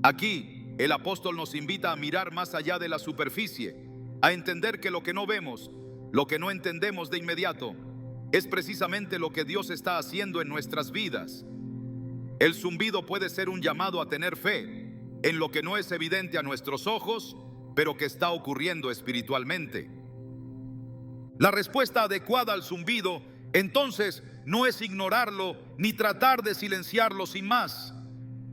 Aquí el apóstol nos invita a mirar más allá de la superficie, a entender que lo que no vemos, lo que no entendemos de inmediato, es precisamente lo que Dios está haciendo en nuestras vidas. El zumbido puede ser un llamado a tener fe en lo que no es evidente a nuestros ojos, pero que está ocurriendo espiritualmente. La respuesta adecuada al zumbido, entonces, no es ignorarlo ni tratar de silenciarlo sin más.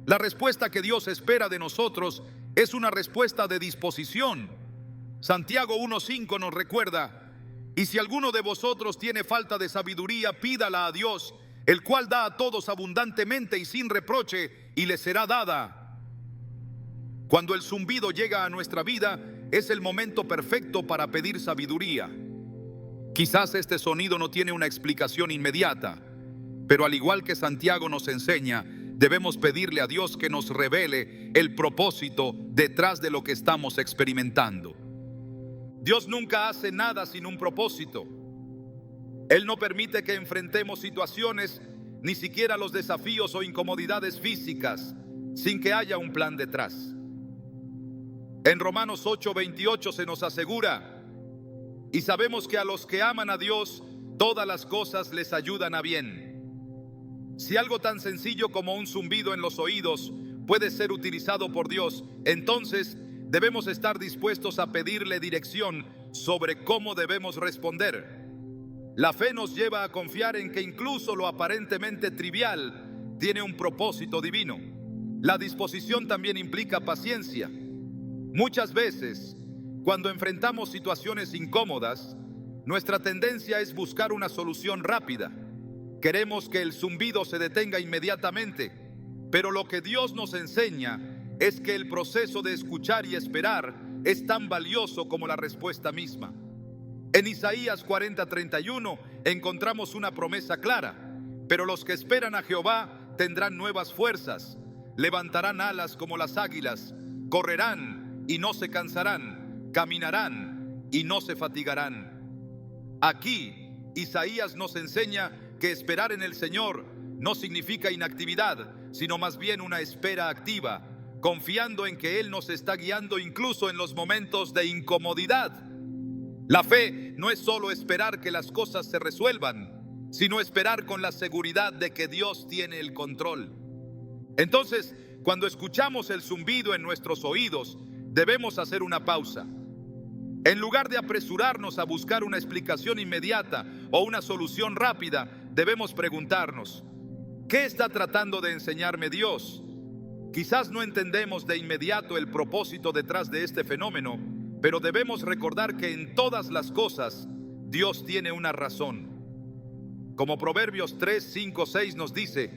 La respuesta que Dios espera de nosotros es una respuesta de disposición. Santiago 1:5 nos recuerda: y si alguno de vosotros tiene falta de sabiduría, pídala a Dios, el cual da a todos abundantemente y sin reproche, y le será dada. Cuando el zumbido llega a nuestra vida, es el momento perfecto para pedir sabiduría. Quizás este sonido no tiene una explicación inmediata, pero al igual que Santiago nos enseña, debemos pedirle a Dios que nos revele el propósito detrás de lo que estamos experimentando. Dios nunca hace nada sin un propósito. Él no permite que enfrentemos situaciones, ni siquiera los desafíos o incomodidades físicas, sin que haya un plan detrás. En Romanos 8:28 se nos asegura: y sabemos que a los que aman a Dios, todas las cosas les ayudan a bien. Si algo tan sencillo como un zumbido en los oídos puede ser utilizado por Dios, entonces debemos estar dispuestos a pedirle dirección sobre cómo debemos responder. La fe nos lleva a confiar en que incluso lo aparentemente trivial tiene un propósito divino. La disposición también implica paciencia. Muchas veces, cuando enfrentamos situaciones incómodas, nuestra tendencia es buscar una solución rápida. Queremos que el zumbido se detenga inmediatamente, pero lo que Dios nos enseña es que el proceso de escuchar y esperar es tan valioso como la respuesta misma. En Isaías 40:31 encontramos una promesa clara: pero los que esperan a Jehová tendrán nuevas fuerzas, levantarán alas como las águilas, correrán y no se cansarán, caminarán y no se fatigarán. Aquí, Isaías nos enseña que esperar en el Señor no significa inactividad, sino más bien una espera activa, confiando en que Él nos está guiando incluso en los momentos de incomodidad. La fe no es solo esperar que las cosas se resuelvan, sino esperar con la seguridad de que Dios tiene el control. Entonces, cuando escuchamos el zumbido en nuestros oídos, debemos hacer una pausa. En lugar de apresurarnos a buscar una explicación inmediata o una solución rápida, debemos preguntarnos: ¿qué está tratando de enseñarme Dios? Quizás no entendemos de inmediato el propósito detrás de este fenómeno, pero debemos recordar que en todas las cosas Dios tiene una razón. Como Proverbios 3:5-6 nos dice: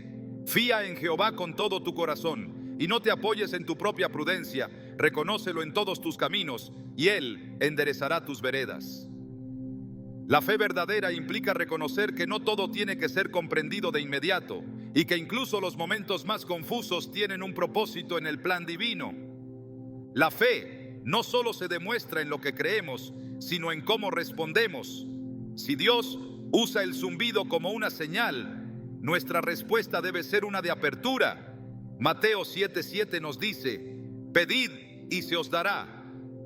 fía en Jehová con todo tu corazón y no te apoyes en tu propia prudencia, reconócelo en todos tus caminos y Él enderezará tus veredas. La fe verdadera implica reconocer que no todo tiene que ser comprendido de inmediato y que incluso los momentos más confusos tienen un propósito en el plan divino. La fe no solo se demuestra en lo que creemos, sino en cómo respondemos. Si Dios usa el zumbido como una señal, nuestra respuesta debe ser una de apertura. Mateo 7:7 nos dice: pedid y se os dará,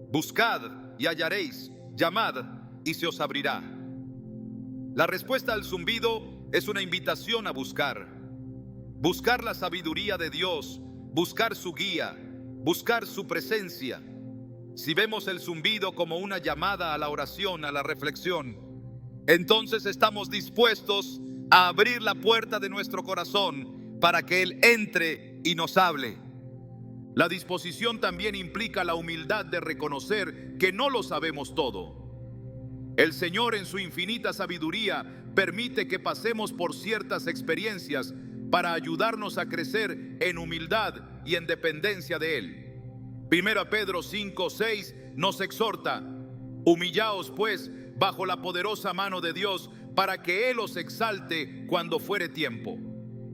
buscad y hallaréis, llamad y se os abrirá. La respuesta al zumbido es una invitación a buscar la sabiduría de Dios, buscar su guía, buscar su presencia. Si vemos el zumbido como una llamada a la oración, a la reflexión, entonces estamos dispuestos a abrir la puerta de nuestro corazón para que Él entre y nos hable. La disposición también implica la humildad de reconocer que no lo sabemos todo. El Señor, en su infinita sabiduría, permite que pasemos por ciertas experiencias para ayudarnos a crecer en humildad y en dependencia de Él. 1 Pedro 5:6 nos exhorta: humillaos pues bajo la poderosa mano de Dios, para que Él os exalte cuando fuere tiempo.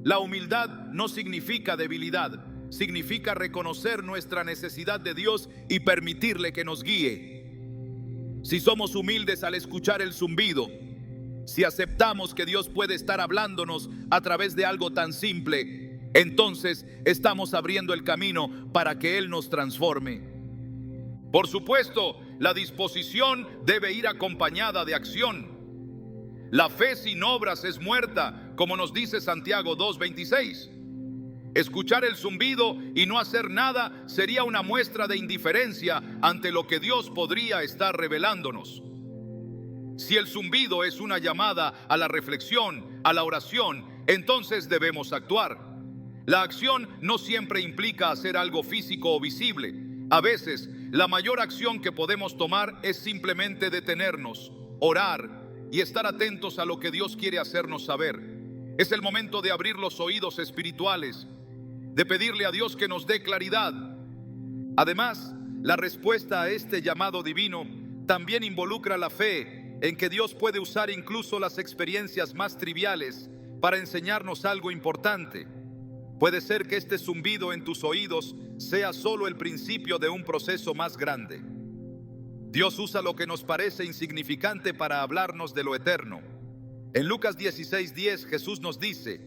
La humildad no significa debilidad, significa reconocer nuestra necesidad de Dios y permitirle que nos guíe. Si somos humildes al escuchar el zumbido, si aceptamos que Dios puede estar hablándonos a través de algo tan simple, entonces estamos abriendo el camino para que Él nos transforme. Por supuesto, la disposición debe ir acompañada de acción. La fe sin obras es muerta, como nos dice Santiago 2:26. Escuchar el zumbido y no hacer nada sería una muestra de indiferencia ante lo que Dios podría estar revelándonos. Si el zumbido es una llamada a la reflexión, a la oración, entonces debemos actuar. La acción no siempre implica hacer algo físico o visible. A veces, la mayor acción que podemos tomar es simplemente detenernos, orar y estar atentos a lo que Dios quiere hacernos saber. Es el momento de abrir los oídos espirituales, de pedirle a Dios que nos dé claridad. Además, la respuesta a este llamado divino también involucra la fe en que Dios puede usar incluso las experiencias más triviales para enseñarnos algo importante. Puede ser que este zumbido en tus oídos sea solo el principio de un proceso más grande. Dios usa lo que nos parece insignificante para hablarnos de lo eterno. En Lucas 16:10 Jesús nos dice: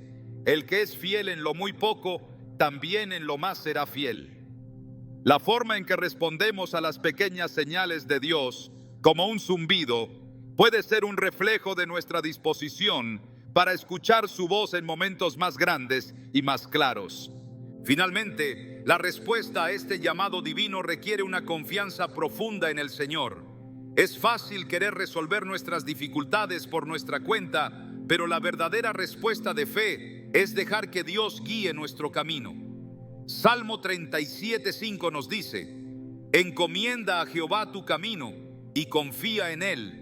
el que es fiel en lo muy poco, también en lo más será fiel. La forma en que respondemos a las pequeñas señales de Dios, como un zumbido, puede ser un reflejo de nuestra disposición para escuchar su voz en momentos más grandes y más claros. Finalmente, la respuesta a este llamado divino requiere una confianza profunda en el Señor. Es fácil querer resolver nuestras dificultades por nuestra cuenta, pero la verdadera respuesta de fe es dejar que Dios guíe nuestro camino. Salmo 37:5 nos dice: encomienda a Jehová tu camino y confía en Él,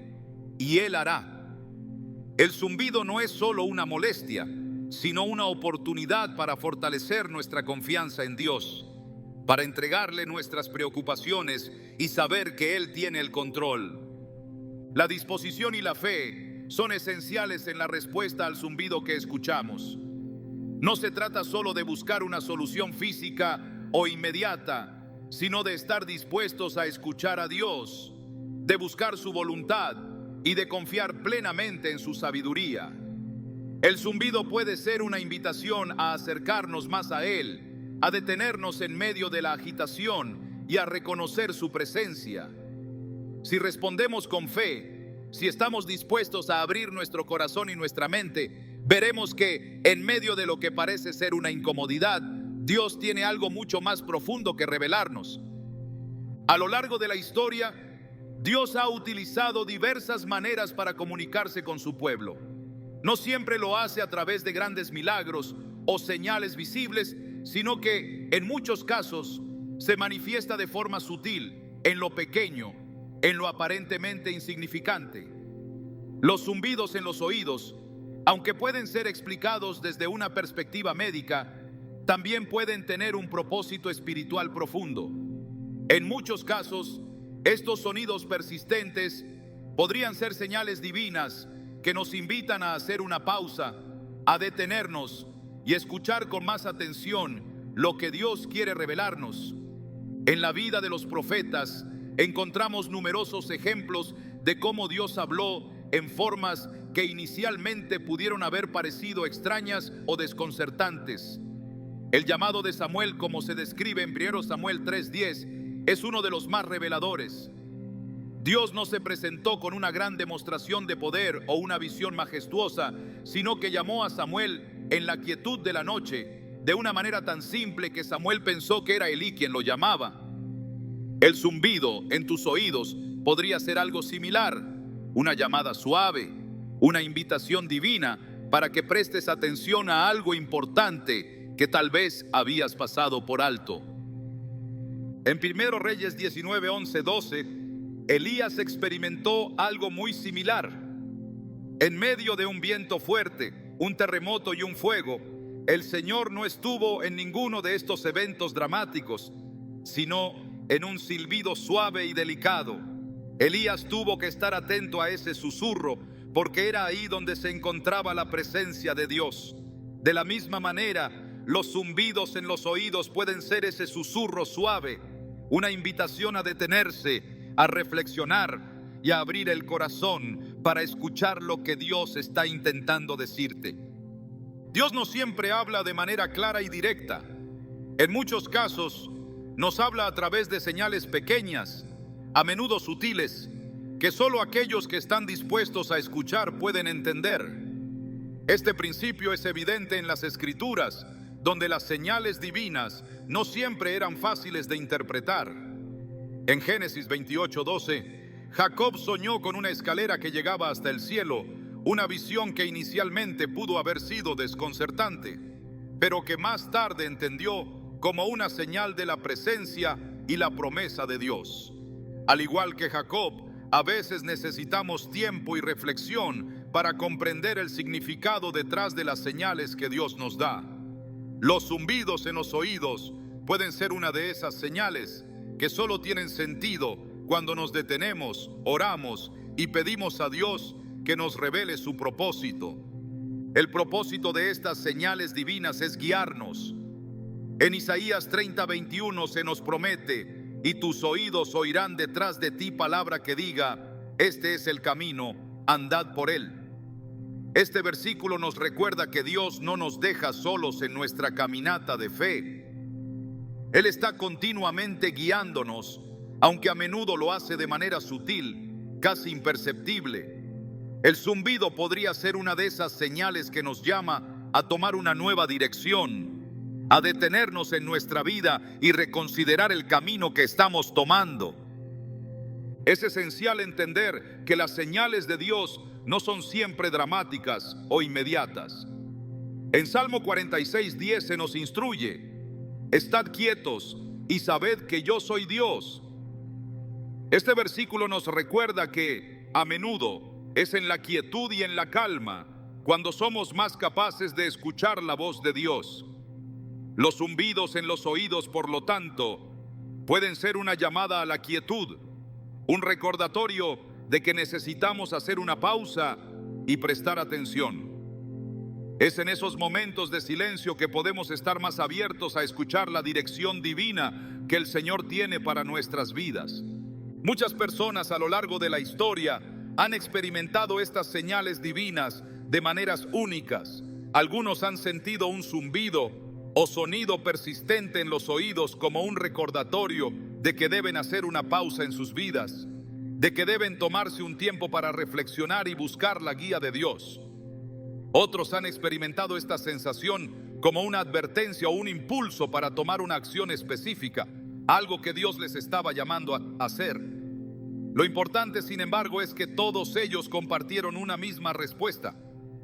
y Él hará. El zumbido no es solo una molestia, sino una oportunidad para fortalecer nuestra confianza en Dios, para entregarle nuestras preocupaciones y saber que Él tiene el control. La disposición y la fe son esenciales en la respuesta al zumbido que escuchamos. No se trata solo de buscar una solución física o inmediata, sino de estar dispuestos a escuchar a Dios, de buscar su voluntad y de confiar plenamente en su sabiduría. El zumbido puede ser una invitación a acercarnos más a Él, a detenernos en medio de la agitación y a reconocer su presencia. Si respondemos con fe, si estamos dispuestos a abrir nuestro corazón y nuestra mente, veremos que en medio de lo que parece ser una incomodidad, Dios tiene algo mucho más profundo que revelarnos. A lo largo de la historia, Dios ha utilizado diversas maneras para comunicarse con su pueblo. No siempre lo hace a través de grandes milagros o señales visibles, sino que en muchos casos se manifiesta de forma sutil, en lo pequeño, en lo aparentemente insignificante. Los zumbidos en los oídos, aunque pueden ser explicados desde una perspectiva médica, también pueden tener un propósito espiritual profundo. En muchos casos, estos sonidos persistentes podrían ser señales divinas que nos invitan a hacer una pausa, a detenernos y escuchar con más atención lo que Dios quiere revelarnos. En la vida de los profetas encontramos numerosos ejemplos de cómo Dios habló en formas que inicialmente pudieron haber parecido extrañas o desconcertantes. El llamado de Samuel, como se describe en 1 Samuel 3:10, es uno de los más reveladores. Dios no se presentó con una gran demostración de poder o una visión majestuosa, sino que llamó a Samuel en la quietud de la noche, de una manera tan simple que Samuel pensó que era Elí quien lo llamaba. El zumbido en tus oídos podría ser algo similar, una llamada suave, una invitación divina para que prestes atención a algo importante que tal vez habías pasado por alto. En 1 Reyes 19, 11, 12, Elías experimentó algo muy similar. En medio de un viento fuerte, un terremoto y un fuego, el Señor no estuvo en ninguno de estos eventos dramáticos, sino en un silbido suave y delicado. Elías tuvo que estar atento a ese susurro, porque era ahí donde se encontraba la presencia de Dios. De la misma manera, los zumbidos en los oídos pueden ser ese susurro suave, una invitación a detenerse, a reflexionar y a abrir el corazón para escuchar lo que Dios está intentando decirte. Dios no siempre habla de manera clara y directa. En muchos casos, nos habla a través de señales pequeñas, a menudo sutiles, que solo aquellos que están dispuestos a escuchar pueden entender. Este principio es evidente en las Escrituras, donde las señales divinas no siempre eran fáciles de interpretar. En Génesis 28:12, Jacob soñó con una escalera que llegaba hasta el cielo, una visión que inicialmente pudo haber sido desconcertante, pero que más tarde entendió como una señal de la presencia y la promesa de Dios. Al igual que Jacob, a veces necesitamos tiempo y reflexión para comprender el significado detrás de las señales que Dios nos da. Los zumbidos en los oídos pueden ser una de esas señales que solo tienen sentido cuando nos detenemos, oramos y pedimos a Dios que nos revele su propósito. El propósito de estas señales divinas es guiarnos. En Isaías 30:21 se nos promete: y tus oídos oirán detrás de ti palabra que diga, este es el camino, andad por él. Este versículo nos recuerda que Dios no nos deja solos en nuestra caminata de fe. Él está continuamente guiándonos, aunque a menudo lo hace de manera sutil, casi imperceptible. El zumbido podría ser una de esas señales que nos llama a tomar una nueva dirección, a detenernos en nuestra vida y reconsiderar el camino que estamos tomando. Es esencial entender que las señales de Dios no son siempre dramáticas o inmediatas. En Salmo 46:10 se nos instruye: estad quietos y sabed que yo soy Dios. Este versículo nos recuerda que, a menudo, es en la quietud y en la calma cuando somos más capaces de escuchar la voz de Dios. Los zumbidos en los oídos, por lo tanto, pueden ser una llamada a la quietud, un recordatorio de que necesitamos hacer una pausa y prestar atención. Es en esos momentos de silencio que podemos estar más abiertos a escuchar la dirección divina que el Señor tiene para nuestras vidas. Muchas personas a lo largo de la historia han experimentado estas señales divinas de maneras únicas. Algunos han sentido un zumbido o sonido persistente en los oídos como un recordatorio de que deben hacer una pausa en sus vidas, de que deben tomarse un tiempo para reflexionar y buscar la guía de Dios. Otros han experimentado esta sensación como una advertencia o un impulso para tomar una acción específica, algo que Dios les estaba llamando a hacer. Lo importante, sin embargo, es que todos ellos compartieron una misma respuesta.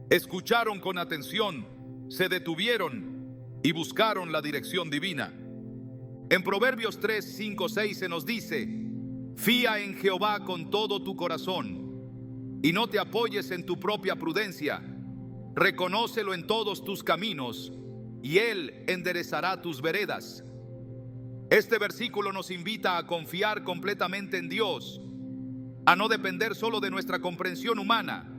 Escucharon con atención, se detuvieron y buscaron la dirección divina. En Proverbios 3:5-6 se nos dice: fía en Jehová con todo tu corazón y no te apoyes en tu propia prudencia. Reconócelo en todos tus caminos y Él enderezará tus veredas. Este versículo nos invita a confiar completamente en Dios, a no depender solo de nuestra comprensión humana,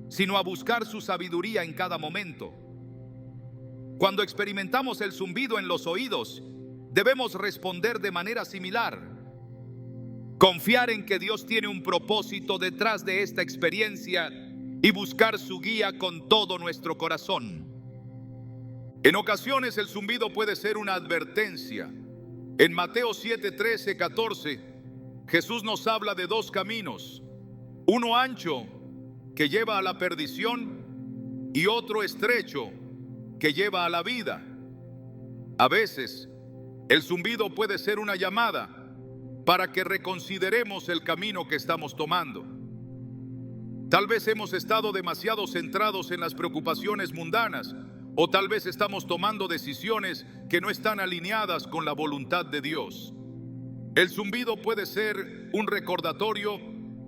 sino a buscar su sabiduría en cada momento. Cuando experimentamos el zumbido en los oídos, debemos responder de manera similar. Confiar en que Dios tiene un propósito detrás de esta experiencia y buscar su guía con todo nuestro corazón. En ocasiones el zumbido puede ser una advertencia. En Mateo 7:13-14, Jesús nos habla de dos caminos, uno ancho que lleva a la perdición y otro estrecho que lleva a la vida. A veces, el zumbido puede ser una llamada para que reconsideremos el camino que estamos tomando. Tal vez hemos estado demasiado centrados en las preocupaciones mundanas, o tal vez estamos tomando decisiones que no están alineadas con la voluntad de Dios. El zumbido puede ser un recordatorio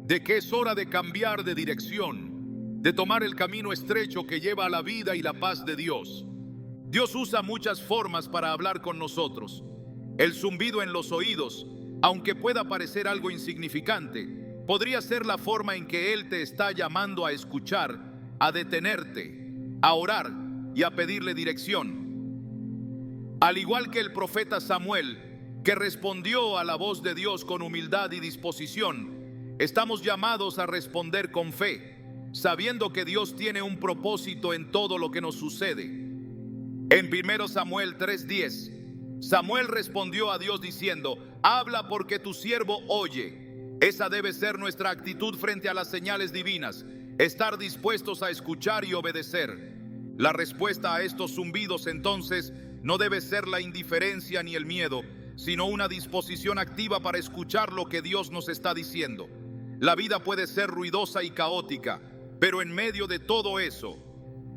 de que es hora de cambiar de dirección, de tomar el camino estrecho que lleva a la vida y la paz de Dios. Dios usa muchas formas para hablar con nosotros. El zumbido en los oídos, aunque pueda parecer algo insignificante, podría ser la forma en que Él te está llamando a escuchar, a detenerte, a orar y a pedirle dirección. Al igual que el profeta Samuel, que respondió a la voz de Dios con humildad y disposición, estamos llamados a responder con fe, sabiendo que Dios tiene un propósito en todo lo que nos sucede. En 1 Samuel 3:10, Samuel respondió a Dios diciendo: habla porque tu siervo oye. Esa debe ser nuestra actitud frente a las señales divinas, estar dispuestos a escuchar y obedecer. La respuesta a estos zumbidos entonces no debe ser la indiferencia ni el miedo, sino una disposición activa para escuchar lo que Dios nos está diciendo. la vida puede ser ruidosa y caótica, pero en medio de todo eso,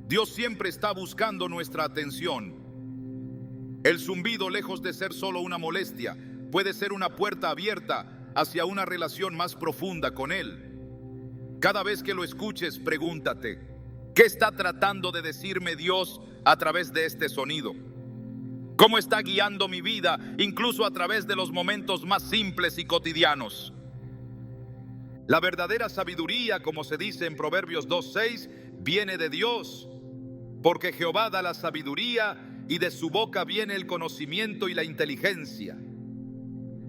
Dios siempre está buscando nuestra atención. El zumbido, lejos de ser solo una molestia, puede ser una puerta abierta hacia una relación más profunda con Él. Cada vez que lo escuches, pregúntate, ¿qué está tratando de decirme Dios a través de este sonido? ¿Cómo está guiando mi vida, incluso a través de los momentos más simples y cotidianos? La verdadera sabiduría, como se dice en Proverbios 2:6, viene de Dios, porque Jehová da la sabiduría y de su boca viene el conocimiento y la inteligencia.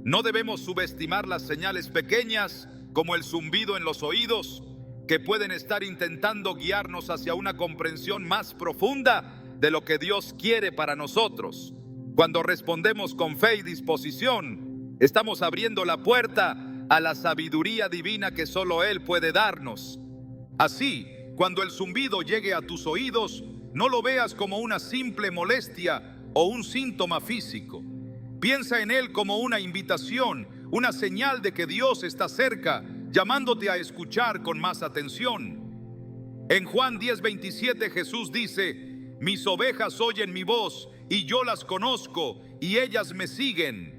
No debemos subestimar las señales pequeñas, como el zumbido en los oídos, que pueden estar intentando guiarnos hacia una comprensión más profunda de lo que Dios quiere para nosotros. Cuando respondemos con fe y disposición, estamos abriendo la puerta a la sabiduría divina que solo Él puede darnos. Así, cuando el zumbido llegue a tus oídos, no lo veas como una simple molestia o un síntoma físico. Piensa en él como una invitación, una señal de que Dios está cerca, llamándote a escuchar con más atención. En Juan 10:27 Jesús dice: mis ovejas oyen mi voz y yo las conozco y ellas me siguen.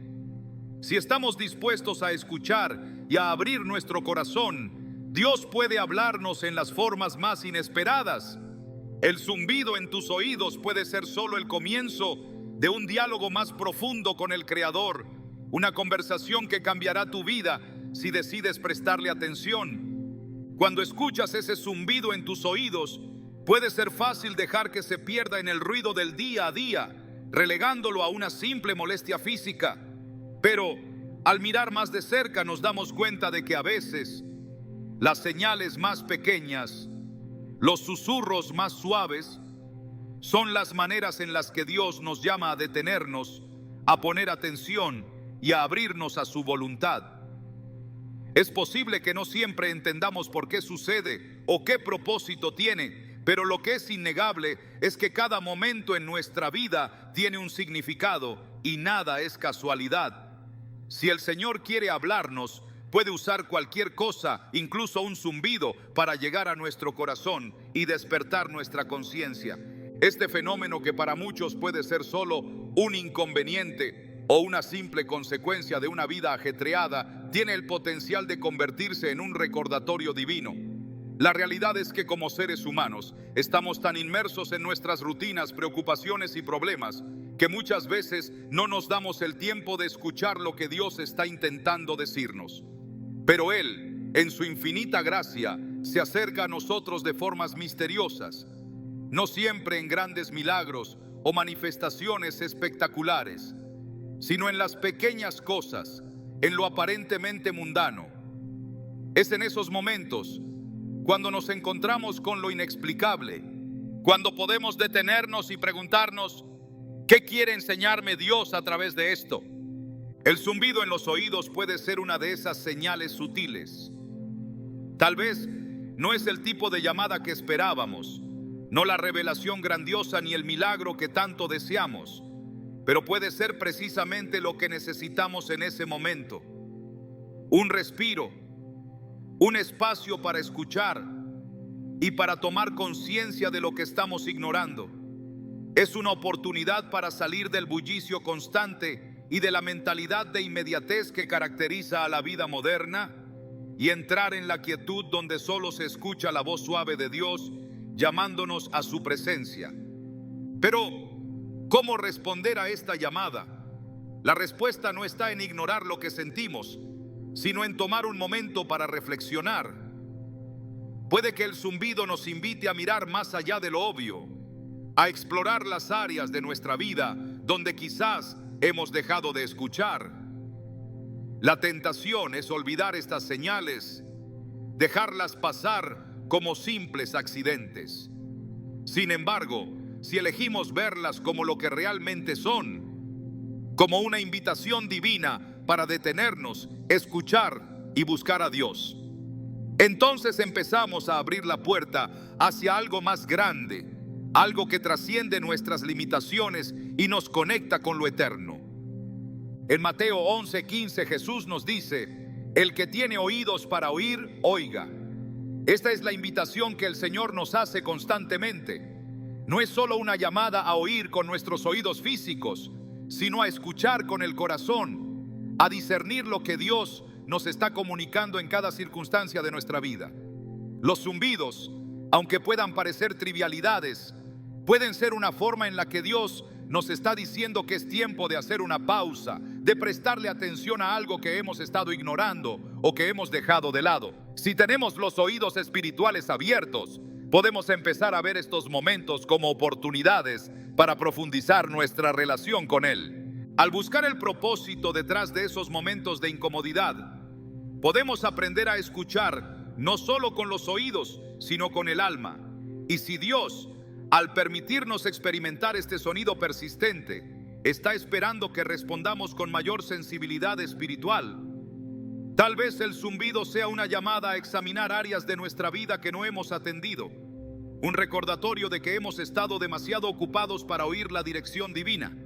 Si estamos dispuestos a escuchar y a abrir nuestro corazón, Dios puede hablarnos en las formas más inesperadas. El zumbido en tus oídos puede ser solo el comienzo de un diálogo más profundo con el Creador, una conversación que cambiará tu vida si decides prestarle atención. Cuando escuchas ese zumbido en tus oídos, puede ser fácil dejar que se pierda en el ruido del día a día, relegándolo a una simple molestia física. Pero al mirar más de cerca nos damos cuenta de que a veces las señales más pequeñas, los susurros más suaves, son las maneras en las que Dios nos llama a detenernos, a poner atención y a abrirnos a su voluntad. Es posible que no siempre entendamos por qué sucede o qué propósito tiene, pero lo que es innegable es que cada momento en nuestra vida tiene un significado y nada es casualidad. Si el Señor quiere hablarnos, puede usar cualquier cosa, incluso un zumbido, para llegar a nuestro corazón y despertar nuestra conciencia. Este fenómeno, que para muchos puede ser solo un inconveniente o una simple consecuencia de una vida ajetreada, tiene el potencial de convertirse en un recordatorio divino. La realidad es que como seres humanos estamos tan inmersos en nuestras rutinas, preocupaciones y problemas que muchas veces no nos damos el tiempo de escuchar lo que Dios está intentando decirnos. Pero Él, en su infinita gracia, se acerca a nosotros de formas misteriosas, no siempre en grandes milagros o manifestaciones espectaculares, sino en las pequeñas cosas, en lo aparentemente mundano. Es en esos momentos cuando nos encontramos con lo inexplicable, cuando podemos detenernos y preguntarnos, ¿qué quiere enseñarme Dios a través de esto? El zumbido en los oídos puede ser una de esas señales sutiles. Tal vez no es el tipo de llamada que esperábamos, no la revelación grandiosa ni el milagro que tanto deseamos, pero puede ser precisamente lo que necesitamos en ese momento. Un respiro, un espacio para escuchar y para tomar conciencia de lo que estamos ignorando. Es una oportunidad para salir del bullicio constante y de la mentalidad de inmediatez que caracteriza a la vida moderna y entrar en la quietud donde solo se escucha la voz suave de Dios llamándonos a su presencia. Pero, ¿cómo responder a esta llamada? La respuesta no está en ignorar lo que sentimos, sino en tomar un momento para reflexionar. Puede que el zumbido nos invite a mirar más allá de lo obvio, a explorar las áreas de nuestra vida donde quizás hemos dejado de escuchar. La tentación es olvidar estas señales, dejarlas pasar como simples accidentes. Sin embargo, si elegimos verlas como lo que realmente son, como una invitación divina para detenernos, escuchar y buscar a Dios, entonces empezamos a abrir la puerta hacia algo más grande, algo que trasciende nuestras limitaciones y nos conecta con lo eterno. En Mateo 11:15 Jesús nos dice: El que tiene oídos para oír, oiga. Esta es la invitación que el Señor nos hace constantemente. No es solo una llamada a oír con nuestros oídos físicos, sino a escuchar con el corazón, a discernir lo que Dios nos está comunicando en cada circunstancia de nuestra vida. Los zumbidos, aunque puedan parecer trivialidades, pueden ser una forma en la que Dios nos está diciendo que es tiempo de hacer una pausa, de prestarle atención a algo que hemos estado ignorando o que hemos dejado de lado. Si tenemos los oídos espirituales abiertos, podemos empezar a ver estos momentos como oportunidades para profundizar nuestra relación con Él. Al buscar el propósito detrás de esos momentos de incomodidad, podemos aprender a escuchar no solo con los oídos, sino con el alma. Y si Dios, al permitirnos experimentar este sonido persistente, está esperando que respondamos con mayor sensibilidad espiritual, tal vez el zumbido sea una llamada a examinar áreas de nuestra vida que no hemos atendido, un recordatorio de que hemos estado demasiado ocupados para oír la dirección divina.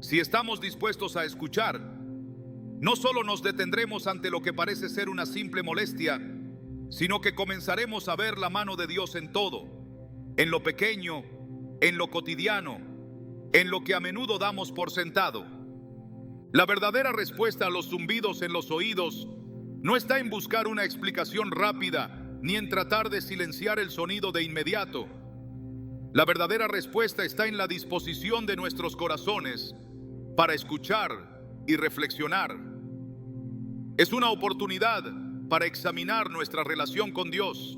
Si estamos dispuestos a escuchar, no solo nos detendremos ante lo que parece ser una simple molestia, sino que comenzaremos a ver la mano de Dios en todo, en lo pequeño, en lo cotidiano, en lo que a menudo damos por sentado. La verdadera respuesta a los zumbidos en los oídos no está en buscar una explicación rápida ni en tratar de silenciar el sonido de inmediato. La verdadera respuesta está en la disposición de nuestros corazones para escuchar y reflexionar. Es una oportunidad para examinar nuestra relación con Dios,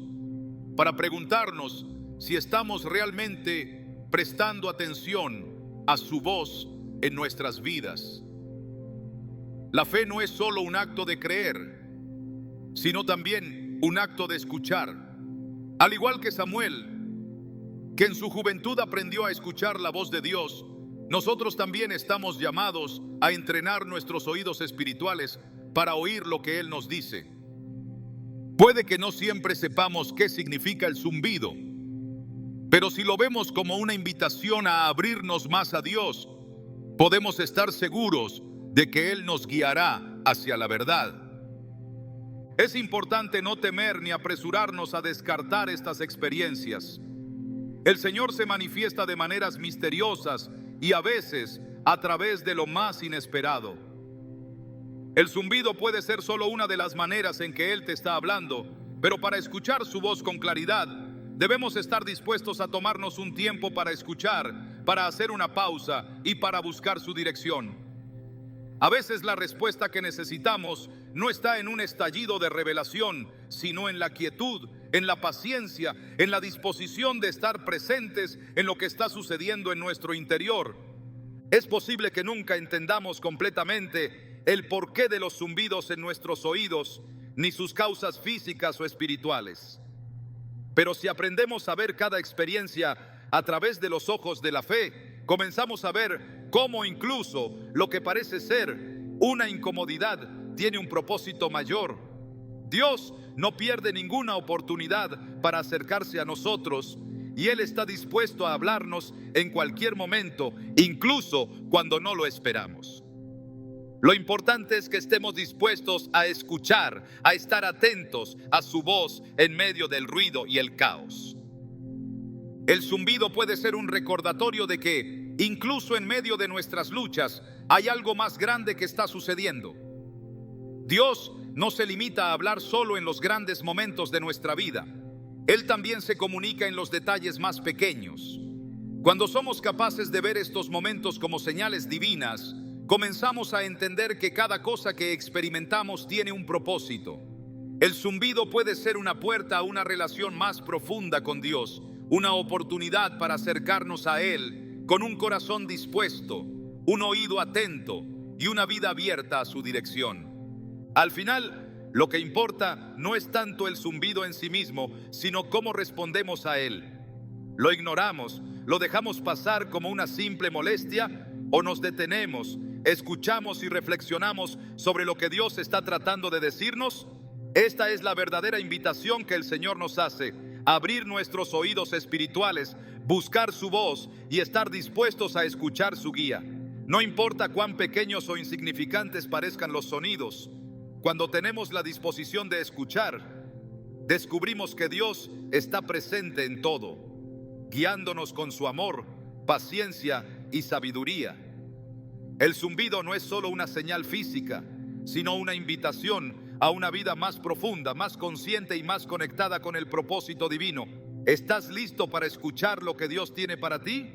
para preguntarnos si estamos realmente prestando atención a su voz en nuestras vidas. La fe no es solo un acto de creer, sino también un acto de escuchar. Al igual que Samuel, que en su juventud aprendió a escuchar la voz de Dios, nosotros también estamos llamados a entrenar nuestros oídos espirituales para oír lo que Él nos dice. Puede que no siempre sepamos qué significa el zumbido, pero si lo vemos como una invitación a abrirnos más a Dios, podemos estar seguros de que Él nos guiará hacia la verdad. Es importante no temer ni apresurarnos a descartar estas experiencias. El Señor se manifiesta de maneras misteriosas y a veces a través de lo más inesperado. El zumbido puede ser solo una de las maneras en que Él te está hablando, pero para escuchar su voz con claridad, debemos estar dispuestos a tomarnos un tiempo para escuchar, para hacer una pausa y para buscar su dirección. A veces la respuesta que necesitamos no está en un estallido de revelación, sino en la quietud, en la paciencia, en la disposición de estar presentes en lo que está sucediendo en nuestro interior. Es posible que nunca entendamos completamente el porqué de los zumbidos en nuestros oídos, ni sus causas físicas o espirituales. Pero si aprendemos a ver cada experiencia a través de los ojos de la fe, comenzamos a ver cómo incluso lo que parece ser una incomodidad tiene un propósito mayor. Dios no pierde ninguna oportunidad para acercarse a nosotros y Él está dispuesto a hablarnos en cualquier momento, incluso cuando no lo esperamos. Lo importante es que estemos dispuestos a escuchar, a estar atentos a su voz en medio del ruido y el caos. El zumbido puede ser un recordatorio de que, incluso en medio de nuestras luchas, hay algo más grande que está sucediendo. Dios no se limita a hablar solo en los grandes momentos de nuestra vida. Él también se comunica en los detalles más pequeños. Cuando somos capaces de ver estos momentos como señales divinas, comenzamos a entender que cada cosa que experimentamos tiene un propósito. El zumbido puede ser una puerta a una relación más profunda con Dios, una oportunidad para acercarnos a Él con un corazón dispuesto, un oído atento y una vida abierta a su dirección. Al final, lo que importa no es tanto el zumbido en sí mismo, sino cómo respondemos a él. ¿Lo ignoramos? ¿Lo dejamos pasar como una simple molestia? ¿O nos detenemos, escuchamos y reflexionamos sobre lo que Dios está tratando de decirnos? Esta es la verdadera invitación que el Señor nos hace: abrir nuestros oídos espirituales, buscar su voz y estar dispuestos a escuchar su guía. No importa cuán pequeños o insignificantes parezcan los sonidos, Cuando tenemos la disposición de escuchar, descubrimos que Dios está presente en todo, guiándonos con su amor, paciencia y sabiduría. El zumbido no es solo una señal física, sino una invitación a una vida más profunda, más consciente y más conectada con el propósito divino. ¿Estás listo para escuchar lo que Dios tiene para ti?